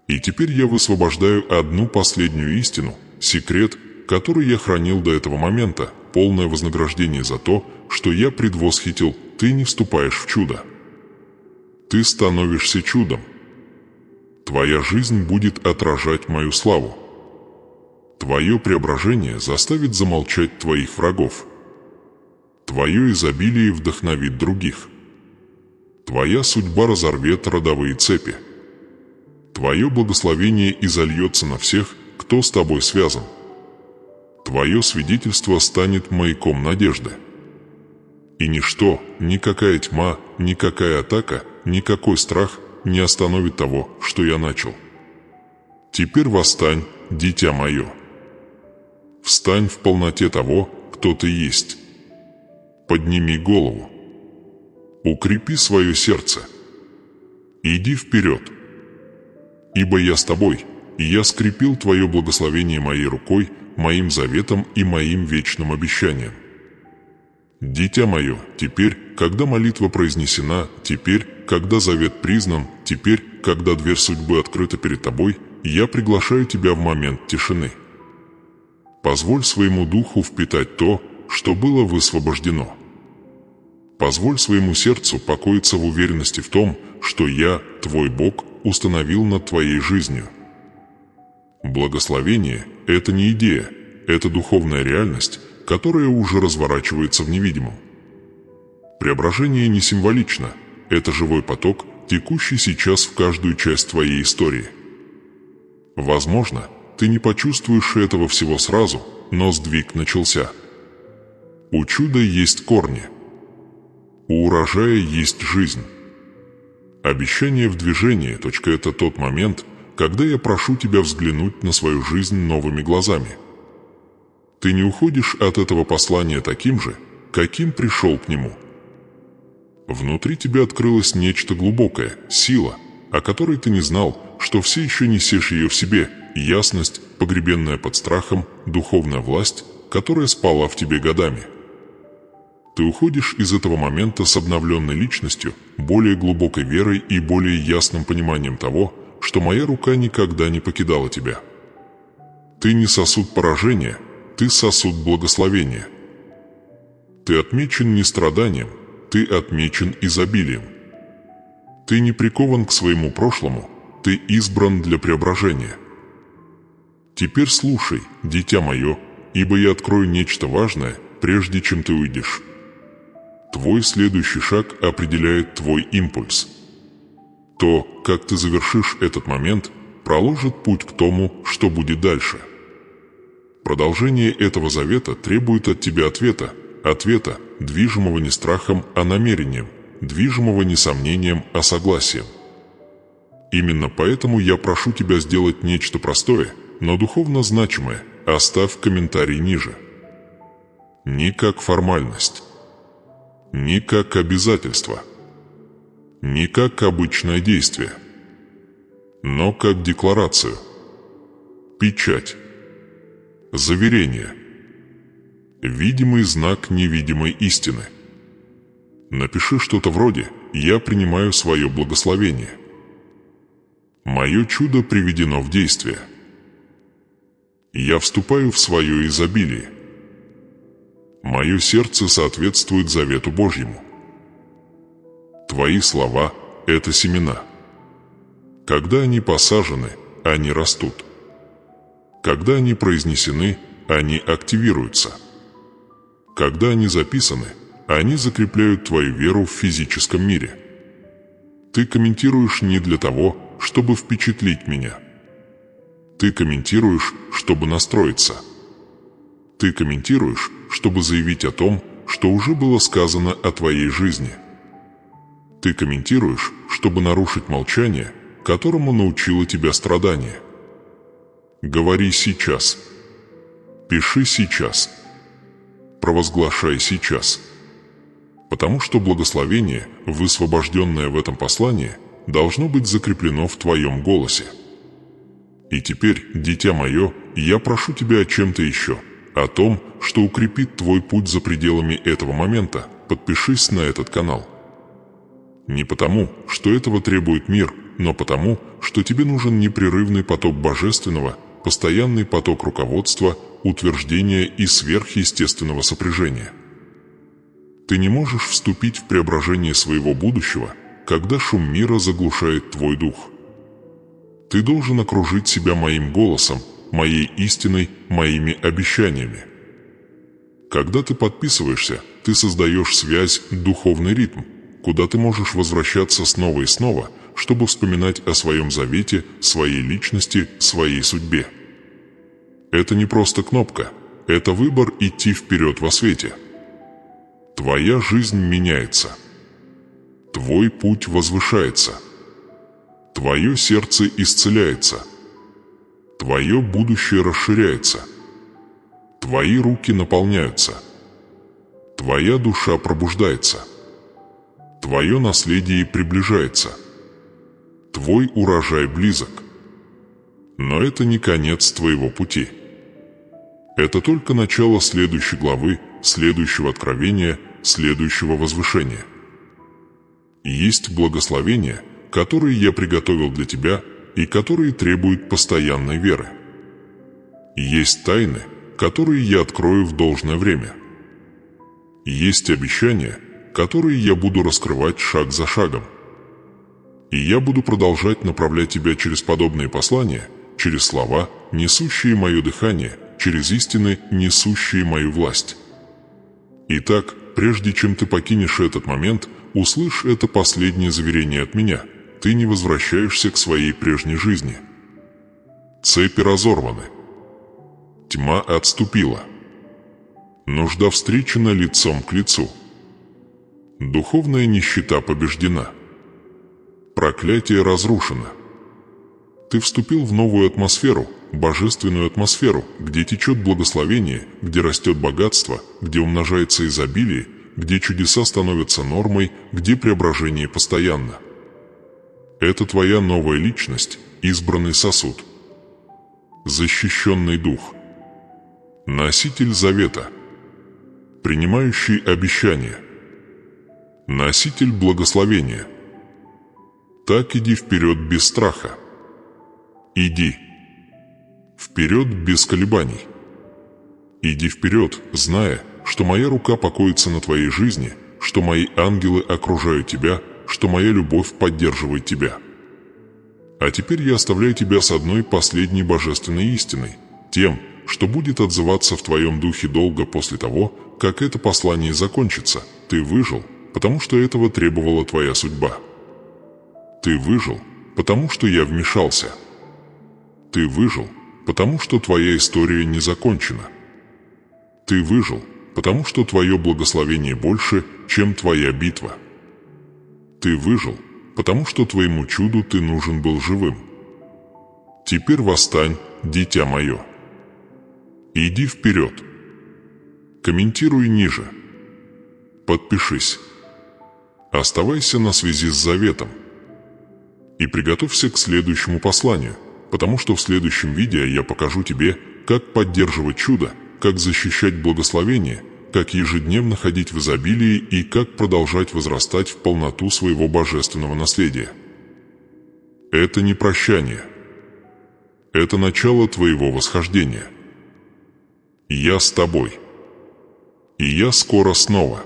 И теперь я высвобождаю одну последнюю истину, секрет, который я хранил до этого момента, полное вознаграждение за то, что я предвосхитил, ты не вступаешь в чудо. Ты становишься чудом. Твоя жизнь будет отражать мою славу. Твое преображение заставит замолчать твоих врагов. Твое изобилие вдохновит других. Твоя судьба разорвет родовые цепи. Твое благословение изольется на всех, кто с тобой связан. Твое свидетельство станет маяком надежды. И ничто, никакая тьма, никакая атака, никакой страх не остановит того, что я начал. Теперь восстань, дитя мое. Встань в полноте того, кто ты есть. Подними голову. Укрепи свое сердце. Иди вперед. Ибо я с тобой, и я скрепил твое благословение моей рукой, моим заветом и моим вечным обещанием. Дитя мое, теперь, когда молитва произнесена, теперь, когда завет признан, теперь, когда дверь судьбы открыта перед тобой, я приглашаю тебя в момент тишины. Позволь своему духу впитать то, что было высвобождено. Позволь своему сердцу покоиться в уверенности в том, что я, твой Бог, установил над твоей жизнью. Благословение – это не идея, это духовная реальность, которая уже разворачивается в невидимом. Преображение не символично, это живой поток, текущий сейчас в каждую часть твоей истории. Возможно, ты не почувствуешь этого всего сразу, но сдвиг начался. У чуда есть корни. У урожая есть жизнь. Обещание в движении. Это тот момент, когда я прошу тебя взглянуть на свою жизнь новыми глазами. Ты не уходишь от этого послания таким же, каким пришел к нему. Внутри тебя открылось нечто глубокое, сила, о которой ты не знал, что все еще несешь ее в себе, ясность, погребенная под страхом, духовная власть, которая спала в тебе годами. Ты уходишь из этого момента с обновленной личностью, более глубокой верой и более ясным пониманием того, что моя рука никогда не покидала тебя. Ты не сосуд поражения, ты сосуд благословения. Ты отмечен не страданием, ты отмечен изобилием. Ты не прикован к своему прошлому, ты избран для преображения. Теперь слушай, дитя мое, ибо я открою нечто важное, прежде чем ты уйдешь. Твой следующий шаг определяет твой импульс. То, как ты завершишь этот момент, проложит путь к тому, что будет дальше. Продолжение этого завета требует от тебя ответа, движимого не страхом, а намерением, движимого не сомнением, а согласием. Именно поэтому я прошу тебя сделать нечто простое, но духовно значимое. Оставь комментарий ниже. Не как формальность, не как обязательство, не как обычное действие, но как декларацию, печать, заверение, видимый знак невидимой истины. Напиши что-то вроде «Я принимаю свое благословение». Мое чудо приведено в действие. Я вступаю в свое изобилие. Мое сердце соответствует завету Божьему. Твои слова – это семена. Когда они посажены, они растут. Когда они произнесены, они активируются. Когда они записаны, они закрепляют твою веру в физическом мире. Ты комментируешь не для того, чтобы впечатлить меня. Ты комментируешь, чтобы настроиться. Ты комментируешь, чтобы заявить о том, что уже было сказано о твоей жизни. Ты комментируешь, чтобы нарушить молчание, которому научило тебя страдание. Говори сейчас. Пиши сейчас. Провозглашай сейчас. Потому что благословение, высвобожденное в этом послании, должно быть закреплено в твоем голосе. И теперь, дитя мое, я прошу тебя о чем-то еще, о том, что укрепит твой путь за пределами этого момента. Подпишись на этот канал. Не потому, что этого требует мир, но потому, что тебе нужен непрерывный поток божественного, постоянный поток руководства, утверждения и сверхъестественного сопряжения. Ты не можешь вступить в преображение своего будущего, когда шум мира заглушает твой дух. Ты должен окружить себя моим голосом, моей истиной, моими обещаниями. Когда ты подписываешься, ты создаешь связь, духовный ритм, куда ты можешь возвращаться снова и снова, чтобы вспоминать о своем завете, своей личности, своей судьбе. Это не просто кнопка, это выбор идти вперед во свете. Твоя жизнь меняется. Твой путь возвышается. Твое сердце исцеляется. Твое будущее расширяется. Твои руки наполняются. Твоя душа пробуждается. Твое наследие приближается. Твой урожай близок. Но это не конец твоего пути. Это только начало следующей главы, следующего откровения, следующего возвышения. Есть благословения, которые я приготовил для тебя и которые требуют постоянной веры. Есть тайны, которые я открою в должное время. Есть обещания, которые я буду раскрывать шаг за шагом. И я буду продолжать направлять тебя через подобные послания, через слова, несущие мое дыхание, через истины, несущие мою власть. Итак, прежде чем ты покинешь этот момент, услышь это последнее заверение от меня. Ты не возвращаешься к своей прежней жизни. Цепи разорваны. Тьма отступила. Нужда встречена лицом к лицу. Духовная нищета побеждена. Проклятие разрушено. Ты вступил в новую атмосферу, божественную атмосферу, где течет благословение, где растет богатство, где умножается изобилие, где чудеса становятся нормой, где преображение постоянно. Это твоя новая личность, избранный сосуд. Защищенный дух. Носитель завета. Принимающий обещания. Носитель благословения. Так иди вперед без страха. Иди. Вперед без колебаний. Иди вперед, зная, что моя рука покоится на твоей жизни, что мои ангелы окружают тебя, что моя любовь поддерживает тебя. А теперь я оставляю тебя с одной последней божественной истиной, тем, что будет отзываться в твоем духе долго после того, как это послание закончится. Ты выжил, потому что этого требовала твоя судьба. Ты выжил, потому что я вмешался. Ты выжил, потому что твоя история не закончена. Ты выжил, потому что твое благословение больше, чем твоя битва. Ты выжил, потому что твоему чуду ты нужен был живым. Теперь восстань, дитя мое. Иди вперед. Комментируй ниже. Подпишись. Оставайся на связи с заветом. И приготовься к следующему посланию, потому что в следующем видео я покажу тебе, как поддерживать чудо, как защищать благословение, как ежедневно ходить в изобилии и как продолжать возрастать в полноту своего божественного наследия. Это не прощание. Это начало твоего восхождения. Я с тобой. И я скоро снова.